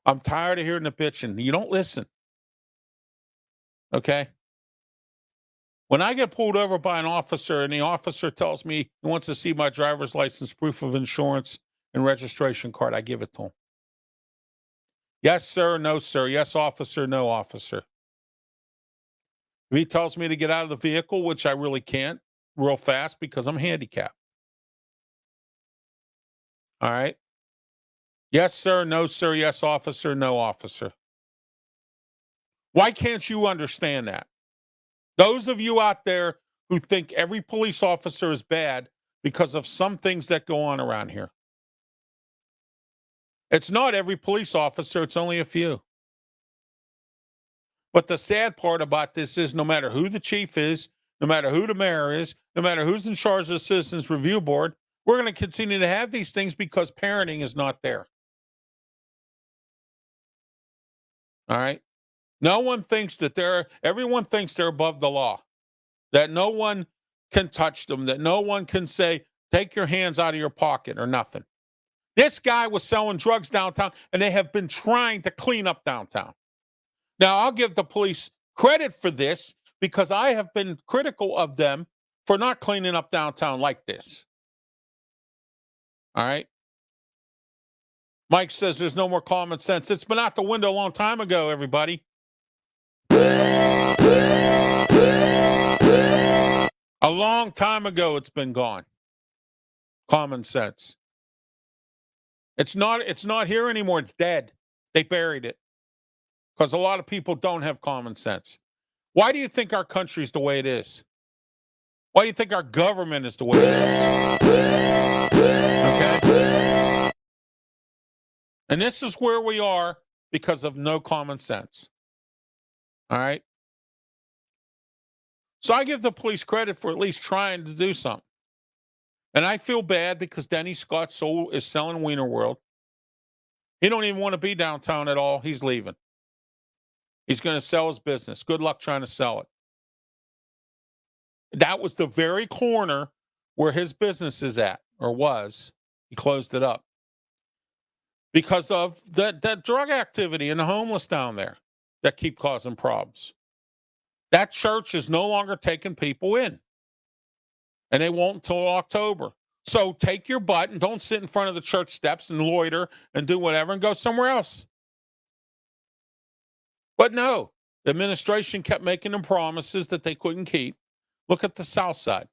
I'm tired of hearing the bitching. You don't listen. Okay? When I get pulled over by an officer and the officer tells me he wants to see my driver's license, proof of insurance, and registration card, I give it to him. Yes, sir. No, sir. Yes, officer. No, officer. If he tells me to get out of the vehicle, which I really can't real fast because I'm handicapped. All right. Yes, sir. No, sir. Yes, officer. No, officer. Why can't you understand that? Those of you out there who think every police officer is bad because of some things that go on around here. It's not every police officer, it's only a few. But the sad part about this is no matter who the chief is, no matter who the mayor is, no matter who's in charge of the Citizens Review Board, we're going to continue to have these things because parenting is not there. All right? No one thinks that everyone thinks they're above the law, that no one can touch them, that no one can say, take your hands out of your pocket or nothing. This guy was selling drugs downtown, and they have been trying to clean up downtown. Now, I'll give the police credit for this because I have been critical of them for not cleaning up downtown like this. All right? Mike says there's no more common sense. It's been out the window a long time ago, everybody. A long time ago, it's been gone. Common sense. It's not here anymore. It's dead. They buried it because a lot of people don't have common sense. Why do you think our country's the way it is? Why do you think our government is the way it is? Okay? And this is where we are because of no common sense. All right? So I give the police credit for at least trying to do something. And I feel bad because Denny Scott is selling Wiener World. He don't even want to be downtown at all. He's leaving. He's going to sell his business. Good luck trying to sell it. That was the very corner where his business is at, or was. He closed it up. Because of that drug activity and the homeless down there that keep causing problems. That church is no longer taking people in. And they won't until October. So take your butt and don't sit in front of the church steps and loiter and do whatever and go somewhere else. But no, the administration kept making them promises that they couldn't keep. Look at the South Side.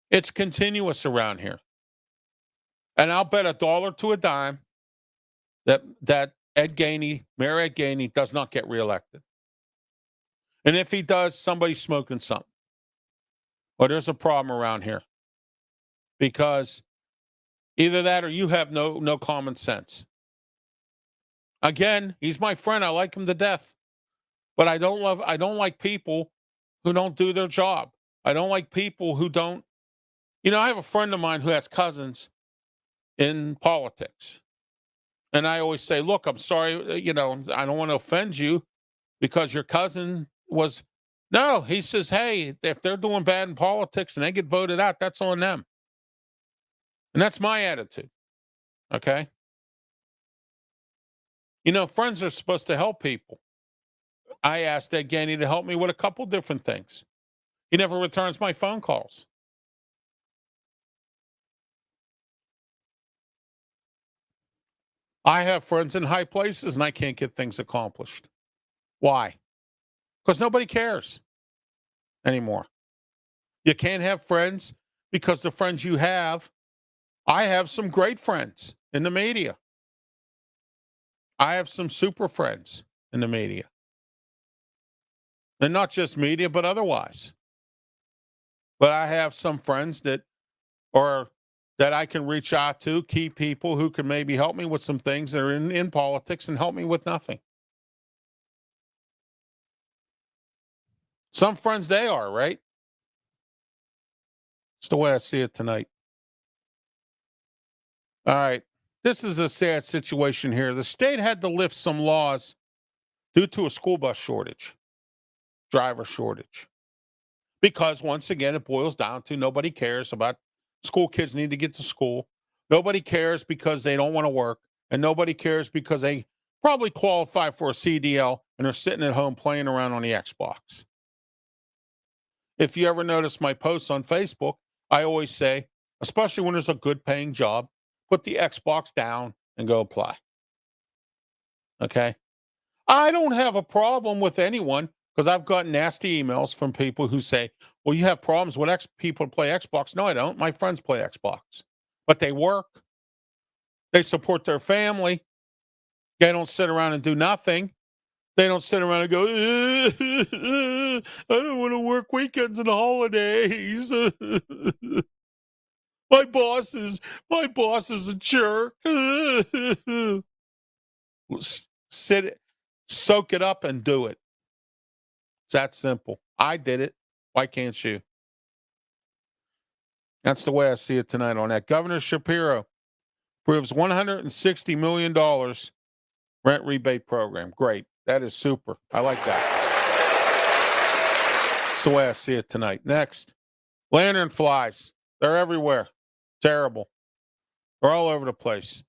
It's continuous around here. And I'll bet $1 to a dime that Mayor Ed Gainey does not get reelected. And if he does, somebody's smoking something. Well, there's a problem around here because either that or you have no common sense. Again, he's my friend. I like him to death, but I don't like people who don't do their job. I don't like people who don't. I have a friend of mine who has cousins in politics, and I always say, "Look, I'm sorry. I don't want to offend you because your cousin was." No, he says, hey, if they're doing bad in politics and they get voted out, that's on them. And that's my attitude. Okay? Friends are supposed to help people. I asked Ed Gainey to help me with a couple different things. He never returns my phone calls. I have friends in high places and I can't get things accomplished. Why? Because nobody cares anymore. You can't have friends because the friends you have, I have some great friends in the media. I have some super friends in the media. And not just media, but otherwise. But I have some friends that I can reach out to, key people who can maybe help me with some things that are in politics and help me with nothing. Some friends they are, right? It's the way I see it tonight. All right. This is a sad situation here. The state had to lift some laws due to a school bus shortage, driver shortage. Because once again, it boils down to nobody cares about school kids need to get to school. Nobody cares because they don't want to work. And nobody cares because they probably qualify for a CDL and are sitting at home playing around on the Xbox. If you ever notice my posts on Facebook, I always say, especially when there's a good paying job, put the Xbox down and go apply. Okay? I don't have a problem with anyone because I've gotten nasty emails from people who say, well, you have problems with people play Xbox. No, I don't. My friends play Xbox, but they work. They support their family. They don't sit around and do nothing. They don't sit around and go, I don't want to work weekends and holidays. My boss is a jerk. Soak it up and do it. It's that simple. I did it. Why can't you? That's the way I see it tonight on that. Governor Shapiro approves $160 million rent rebate program. Great. That is super. I like that. That's the way I see it tonight. Next, lantern flies. They're everywhere. Terrible. They're all over the place.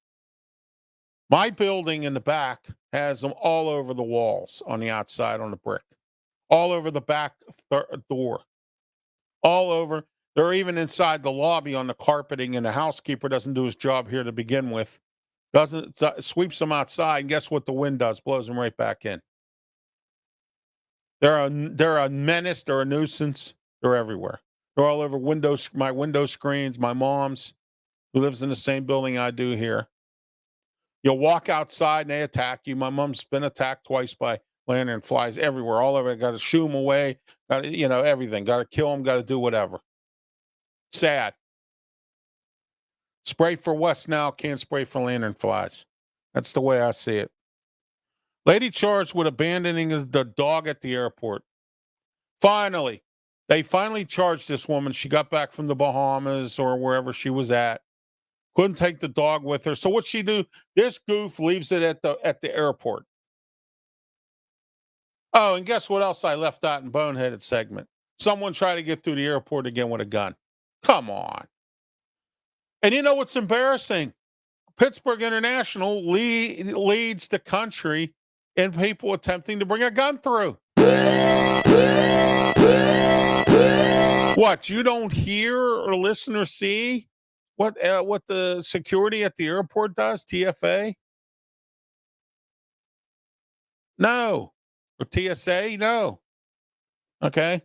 My building in the back has them all over the walls on the outside on the brick. All over the back door. All over. They're even inside the lobby on the carpeting, and the housekeeper doesn't do his job here to begin with. Sweeps them outside, and guess what the wind does? Blows them right back in. They're a menace. They're a nuisance. They're everywhere. They're all over my window screens, my mom's, who lives in the same building I do here. You'll walk outside and they attack you. My mom's been attacked twice by lantern flies everywhere, all over. Got to shoo them away. Got to, everything. Got to kill them. Got to do whatever. Sad. Spray for West now, can't spray for lantern flies. That's the way I see it. Lady charged with abandoning the dog at the airport. Finally, they charged this woman. She got back from the Bahamas or wherever she was at. Couldn't take the dog with her. So what'd she do? This goof leaves it at the airport. Oh, and guess what else I left out in Boneheaded segment? Someone tried to get through the airport again with a gun. Come on. And you know what's embarrassing? Pittsburgh International leads the country in people attempting to bring a gun through. What, you don't hear or listen or see what the security at the airport does, TFA? No. Or TSA? No. Okay.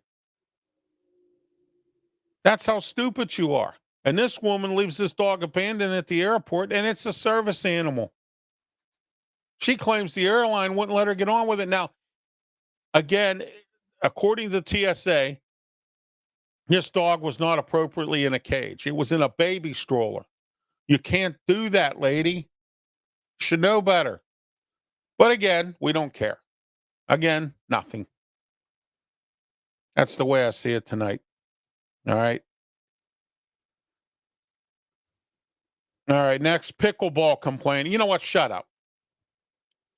That's how stupid you are. And this woman leaves this dog abandoned at the airport, and it's a service animal. She claims the airline wouldn't let her get on with it. Now, again, according to TSA, this dog was not appropriately in a cage. It was in a baby stroller. You can't do that, lady. You should know better. But again, we don't care. Again, nothing. That's the way I see it tonight. All right. All right, next, pickleball complaining. You know what? Shut up.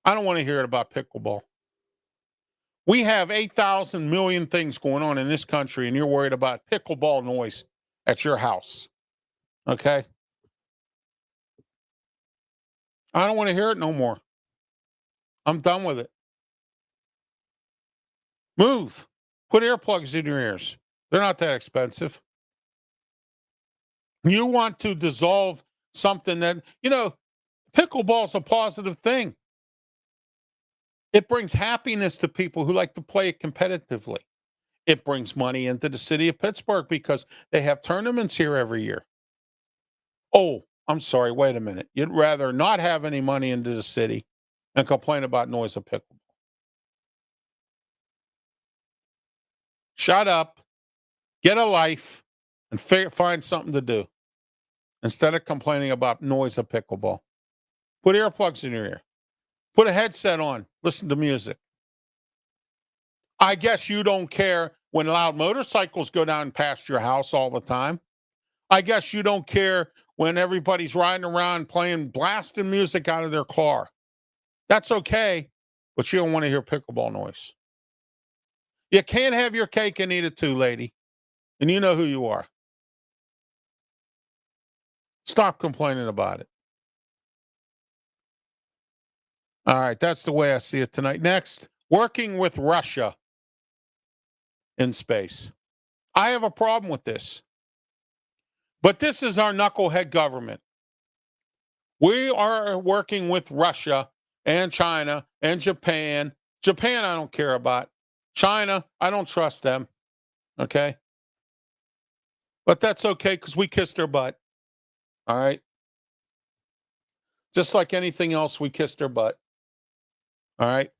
I don't want to hear it about pickleball. We have 8,000 million things going on in this country, and you're worried about pickleball noise at your house. Okay? I don't want to hear it no more. I'm done with it. Move. Put earplugs in your ears. They're not that expensive. You want to dissolve something that, pickleball's a positive thing. It brings happiness to people who like to play it competitively. It brings money into the city of Pittsburgh because they have tournaments here every year. Oh, I'm sorry. Wait a minute. You'd rather not have any money into the city and complain about noise of pickleball. Shut up, get a life, and find something to do instead of complaining about noise of pickleball. Put earplugs in your ear. Put a headset on. Listen to music. I guess you don't care when loud motorcycles go down past your house all the time. I guess you don't care when everybody's riding around playing blasting music out of their car. That's okay, but you don't want to hear pickleball noise. You can't have your cake and eat it too, lady. And you know who you are. Stop complaining about it. All right, that's the way I see it tonight. Next, working with Russia in space. I have a problem with this. But this is our knucklehead government. We are working with Russia and China and Japan. Japan, I don't care about. China, I don't trust them. Okay? But that's okay because we kissed their butt. All right? Just like anything else, we kissed their butt. All right?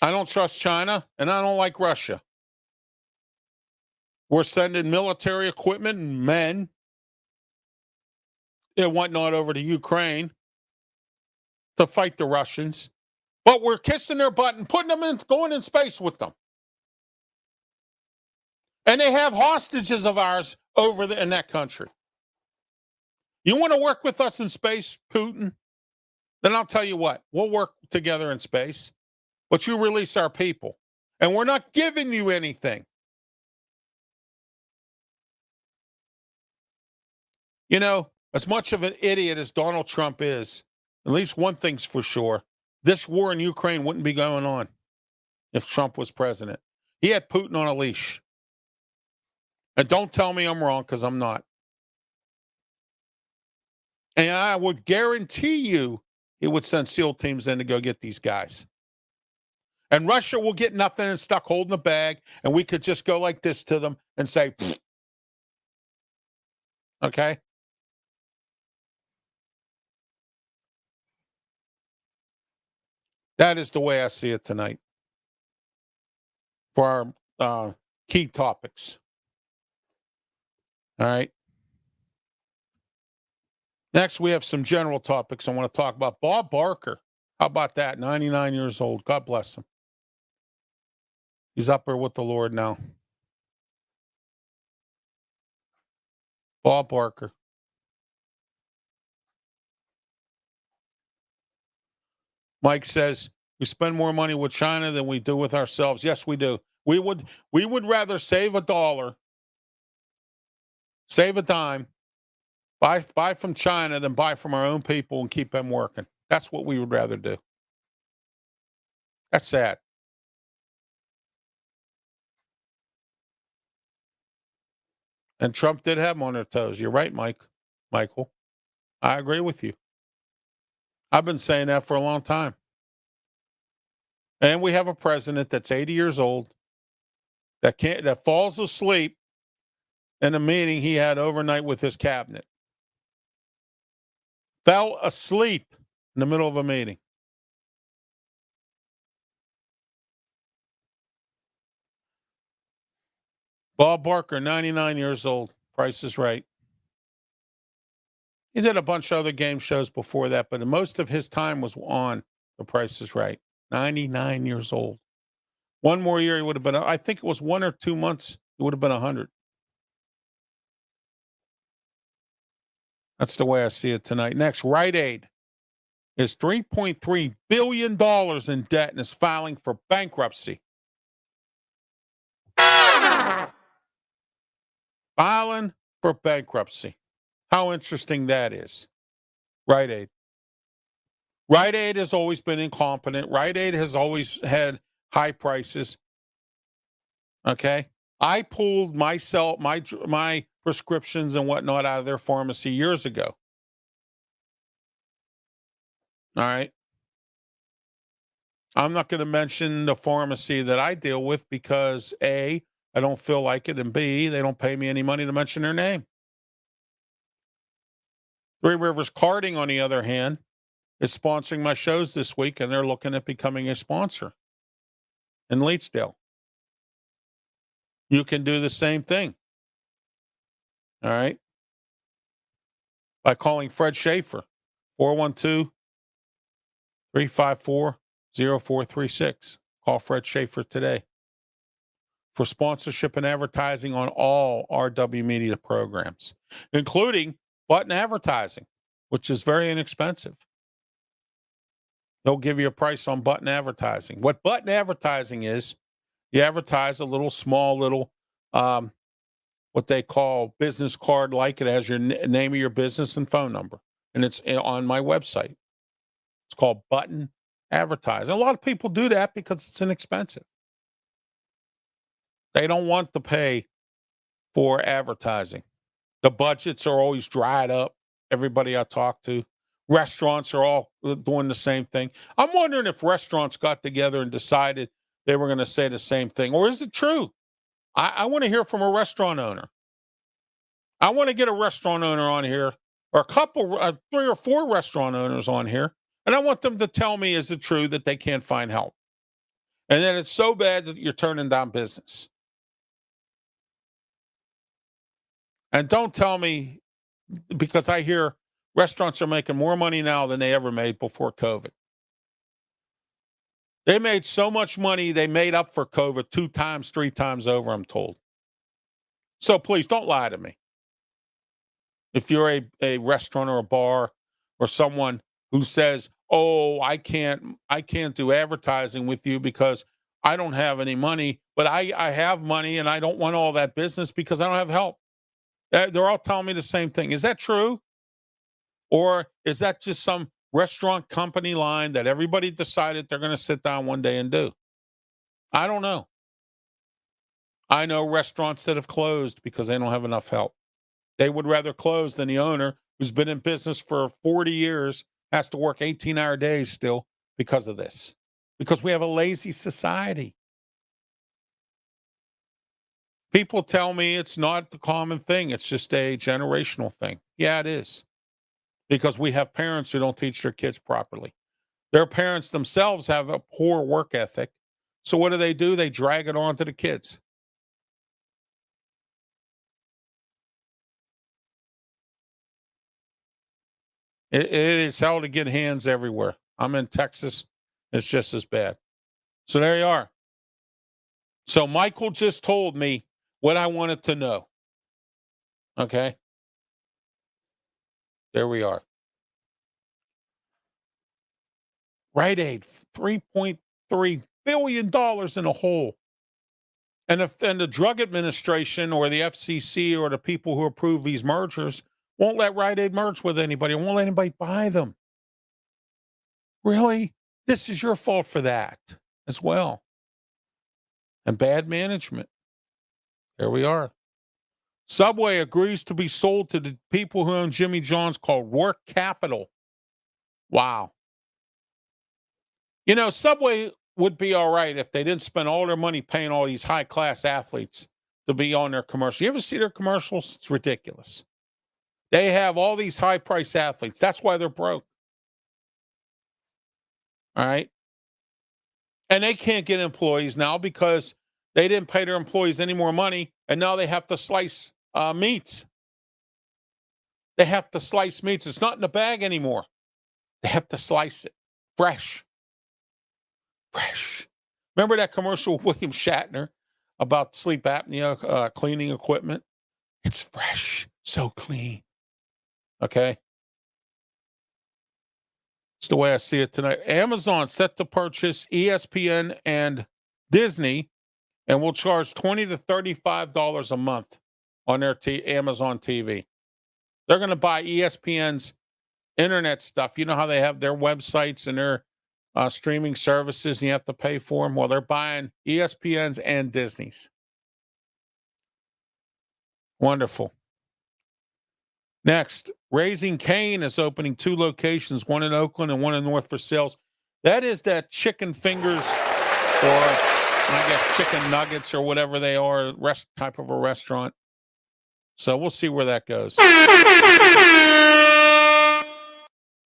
I don't trust China, and I don't like Russia. We're sending military equipment and men and whatnot over to Ukraine to fight the Russians. But we're kissing their butt and putting them in, going in space with them. And they have hostages of ours over in that country. You want to work with us in space, Putin? Then I'll tell you what, we'll work together in space, but you release our people. And we're not giving you anything. You know, as much of an idiot as Donald Trump is, at least one thing's for sure. This war in Ukraine wouldn't be going on if Trump was president. He had Putin on a leash. And don't tell me I'm wrong, because I'm not. And I would guarantee you it would send SEAL teams in to go get these guys. And Russia will get nothing and stuck holding the bag, and we could just go like this to them and say, pfft. Okay? That is the way I see it tonight for our key topics. All right. Next, we have some general topics I want to talk about. Bob Barker. How about that? 99 years old. God bless him. He's up there with the Lord now. Bob Barker. Mike says, we spend more money with China than we do with ourselves. Yes, we do. We would rather save $1, save a dime, buy from China than buy from our own people and keep them working. That's what we would rather do. That's sad. And Trump did have them on their toes. You're right, Michael. I agree with you. I've been saying that for a long time. And we have a president that's 80 years old that falls asleep in a meeting he had overnight with his cabinet. Fell asleep in the middle of a meeting. Bob Barker, 99 years old. Price is Right. He did a bunch of other game shows before that, but most of his time was on The Price is Right. 99 years old. One more year, he would have been, I think it was 1 or 2 months, he would have been 100. That's the way I see it tonight. Next, Rite Aid is $3.3 billion in debt and is filing for bankruptcy. Filing for bankruptcy. How interesting that is. Rite Aid. Rite Aid has always been incompetent. Rite Aid has always had high prices. Okay? I pulled my prescriptions and whatnot out of their pharmacy years ago. All right? I'm not going to mention the pharmacy that I deal with because A, I don't feel like it, and B, they don't pay me any money to mention their name. Three Rivers Karting, on the other hand, is sponsoring my shows this week, and they're looking at becoming a sponsor in Leetsdale. You can do the same thing. All right? By calling Fred Schaefer, 412-354-0436. Call Fred Schaefer today. for sponsorship and advertising on all RW Media programs, including button advertising, which is very inexpensive. They'll give you a price on button advertising. What button advertising is, you advertise a small little, what they call business card, like it has your name of your business and phone number. And it's on my website. It's called button advertising. A lot of people do that because it's inexpensive. They don't want to pay for advertising. The budgets are always dried up. Everybody I talk to, restaurants are all doing the same thing. I'm wondering if restaurants got together and decided they were going to say the same thing. Or is it true? I want to hear from a restaurant owner. I want to get a restaurant owner on here, or a couple, 3 or 4 restaurant owners on here. And I want them to tell me, is it true that they can't find help? And then it's so bad that you're turning down business. And don't tell me, because I hear restaurants are making more money now than they ever made before COVID. They made so much money, they made up for COVID 2 times, 3 times over, I'm told. So please don't lie to me. If you're a restaurant or a bar or someone who says, oh, I can't do advertising with you because I don't have any money, but I have money and I don't want all that business because I don't have help. They're all telling me the same thing. Is that true? Or is that just some restaurant company line that everybody decided they're going to sit down one day and do? I don't know. I know restaurants that have closed because they don't have enough help. They would rather close than the owner, who's been in business for 40 years, has to work 18-hour days still because of this. Because we have a lazy society. People tell me it's not the common thing. It's just a generational thing. Yeah, it is. Because we have parents who don't teach their kids properly. Their parents themselves have a poor work ethic. So what do? They drag it on to the kids. It is hell to get hands everywhere. I'm in Texas. It's just as bad. So there you are. So Michael just told me what I wanted to know. Okay. There we are. Rite Aid, $3.3 billion in a hole. And the Drug Administration or the FCC or the people who approve these mergers won't let Rite Aid merge with anybody. Won't let anybody buy them. Really? This is your fault for that as well. And bad management. There we are. Subway agrees to be sold to the people who own Jimmy John's, called Roark Capital. Wow. You know, Subway would be all right if they didn't spend all their money paying all these high-class athletes to be on their commercials. You ever see their commercials? It's ridiculous. They have all these high-price athletes. That's why they're broke. All right? And they can't get employees now because they didn't pay their employees any more money, and now they have to slice meats. They have to slice meats. It's not in the bag anymore. They have to slice it fresh. Fresh. Remember that commercial with William Shatner about sleep apnea cleaning equipment? It's fresh, so clean. Okay? It's the way I see it tonight. Amazon set to purchase ESPN and Disney and will charge $20 to $35 a month on their Amazon TV. They're going to buy ESPN's internet stuff. You know how they have their websites and their streaming services and you have to pay for them? Well, they're buying ESPN's and Disney's. Wonderful. Next, Raising Cane is opening 2 locations, one in Oakland and one in North Versailles. That is that chicken fingers, or I guess chicken nuggets or whatever they are, type of a restaurant. So we'll see where that goes.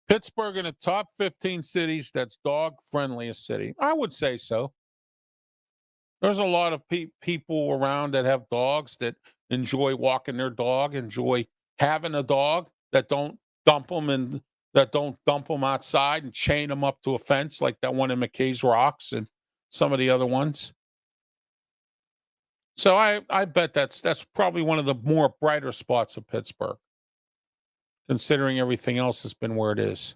Pittsburgh in the top 15 cities that's dog-friendliest city. I would say so. There's a lot of people around that have dogs that enjoy walking their dog, enjoy having a dog, that don't dump them outside and chain them up to a fence like that one in McKay's Rocks and some of the other ones. So I bet that's probably one of the more brighter spots of Pittsburgh, considering everything else has been where it is.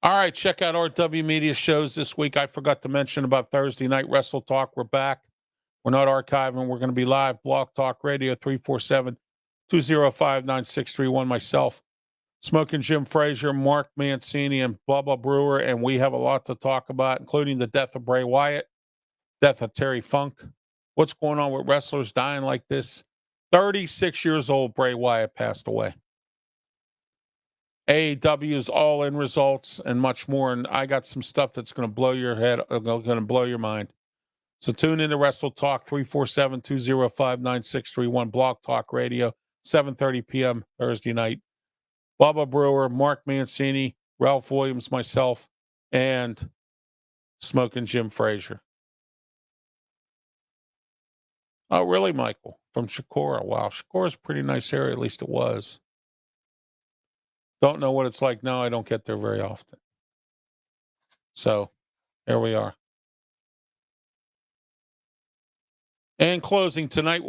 All right, check out RW Media shows this week. I forgot to mention about Thursday Night Wrestle Talk. We're back. We're not archiving. We're going to be live. Blog Talk Radio, 347-205-9631. Myself, Smoking Jim Frazier, Mark Mancini, and Bubba Brewer. And we have a lot to talk about, including the death of Bray Wyatt, death of Terry Funk. What's going on with wrestlers dying like this? 36 years old, Bray Wyatt passed away. AEW's all-in results and much more. And I got some stuff that's going to blow your head, going to blow your mind. So tune in to Wrestle Talk, 347-205-9631, Blog Talk Radio, 7:30 p.m. Thursday night. Bubba Brewer, Mark Mancini, Ralph Williams, myself, and Smoking Jim Frazier. Oh, really, Michael? From Shakora. Wow, Shakora's a pretty nice area, at least it was. Don't know what it's like now. I don't get there very often. So, here we are. In closing, tonight,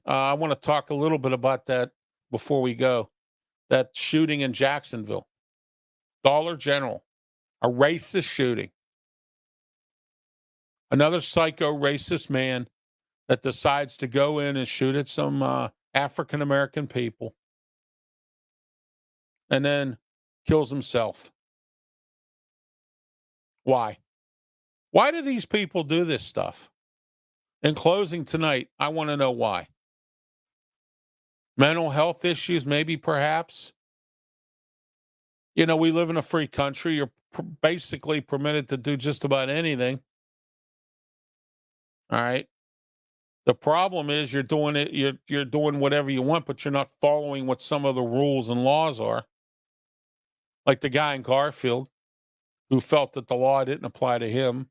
I want to talk a little bit about that before we go. That shooting in Jacksonville. Dollar General. A racist shooting. Another psycho racist man that decides to go in and shoot at some African-American people and then kills himself. Why? Why do these people do this stuff? In closing tonight, I want to know why. Mental health issues, maybe, perhaps. You know, we live in a free country. You're basically permitted to do just about anything. All right. The problem is you're doing it. You're doing whatever you want, but you're not following what some of the rules and laws are. Like the guy in Garfield who felt that the law didn't apply to him.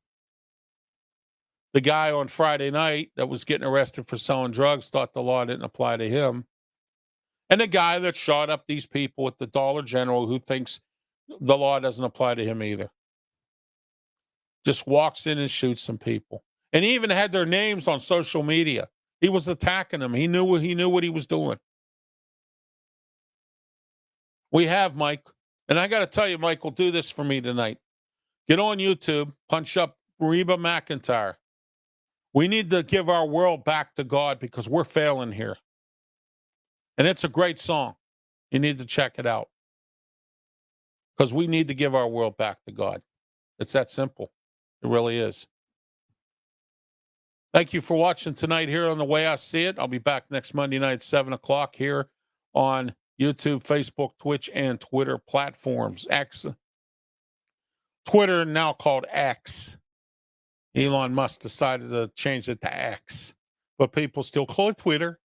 The guy on Friday night that was getting arrested for selling drugs thought the law didn't apply to him. And the guy that shot up these people at the Dollar General who thinks the law doesn't apply to him either. Just walks in and shoots some people. And he even had their names on social media. He was attacking them. He knew what he was doing. We have Mike. And I got to tell you, Michael, do this for me tonight. Get on YouTube, punch up Reba McEntire. We need to give our world back to God because we're failing here. And it's a great song. You need to check it out. Because we need to give our world back to God. It's that simple. It really is. Thank you for watching tonight here on The Way I See It. I'll be back next Monday night, 7 o'clock here on YouTube, Facebook, Twitch, and Twitter platforms. Twitter now called X. Elon Musk decided to change it to X. But people still call it Twitter.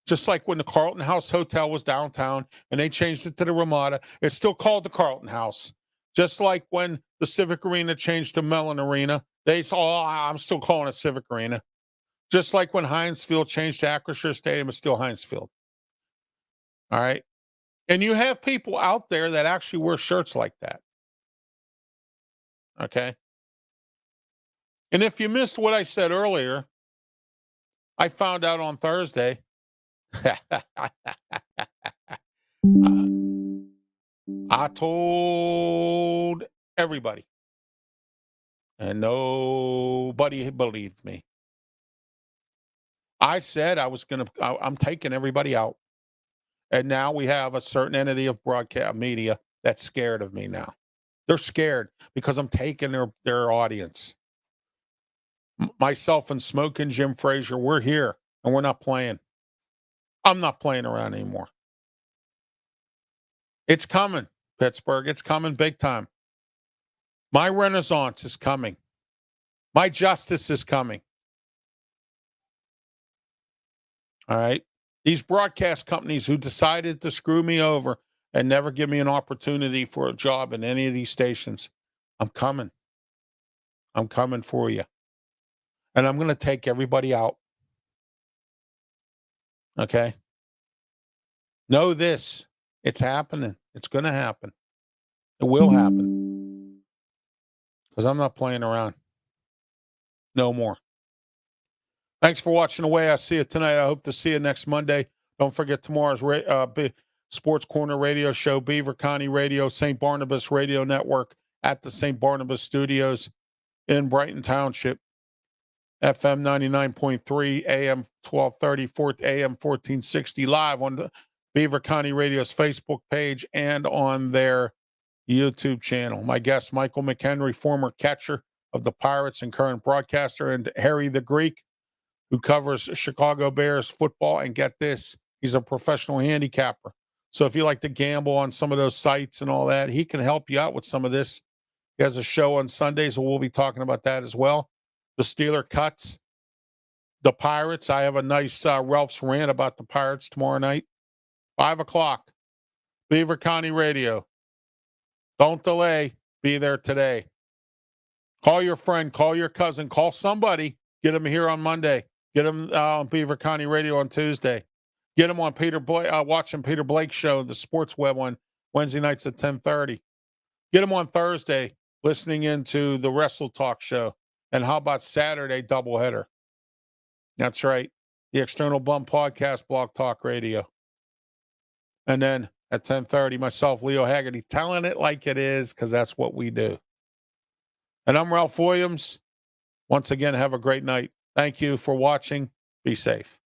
Just like when the Carlton House Hotel was downtown and they changed it to the Ramada, it's still called the Carlton House. Just like when the Civic Arena changed to Mellon Arena, they said, oh, I'm still calling it Civic Arena. Just like when Heinz Field changed to Acrisure Stadium, it's still Heinz Field. All right? And you have people out there that actually wear shirts like that. Okay? And if you missed what I said earlier, I found out on Thursday. I told everybody. And nobody believed me. I said I'm taking everybody out. And now we have a certain entity of broadcast media that's scared of me now. They're scared because I'm taking their audience. Myself and Smoking Jim Frazier, we're here and we're not playing. I'm not playing around anymore. It's coming, Pittsburgh. It's coming big time. My renaissance is coming. My justice is coming. All right? These broadcast companies who decided to screw me over and never give me an opportunity for a job in any of these stations, I'm coming. I'm coming for you. And I'm going to take everybody out. Okay? Know this. It's happening. It's going to happen. It will happen. Because I'm not playing around. No more. Thanks for watching The Way I See It tonight. I hope to see you next Monday. Don't forget tomorrow's Sports Corner radio show, Beaver County Radio, St. Barnabas Radio Network at the St. Barnabas Studios in Brighton Township. FM 99.3, AM 1230, AM 1460, live on the Beaver County Radio's Facebook page and on their YouTube channel. My guest, Michael McHenry, former catcher of the Pirates and current broadcaster, and Harry the Greek, who covers Chicago Bears football. And get this, he's a professional handicapper. So if you like to gamble on some of those sites and all that, he can help you out with some of this. He has a show on Sundays, and we'll be talking about that as well. The Steeler cuts, the Pirates. I have a nice Ralph's rant about the Pirates tomorrow night, 5 o'clock, Beaver County Radio. Don't delay. Be there today. Call your friend, call your cousin, call somebody. Get them here on Monday. Get them on Beaver County Radio on Tuesday. Get them on watching Peter Blake's show, the Sports Web, on Wednesday nights at 10:30. Get them on Thursday, listening into the Wrestle Talk show. And how about Saturday doubleheader? That's right. The External Bum Podcast, Blog Talk Radio. And then at 10:30, myself, Leo Haggerty, telling it like it is, because that's what we do. And I'm Ralph Williams. Once again, have a great night. Thank you for watching. Be safe.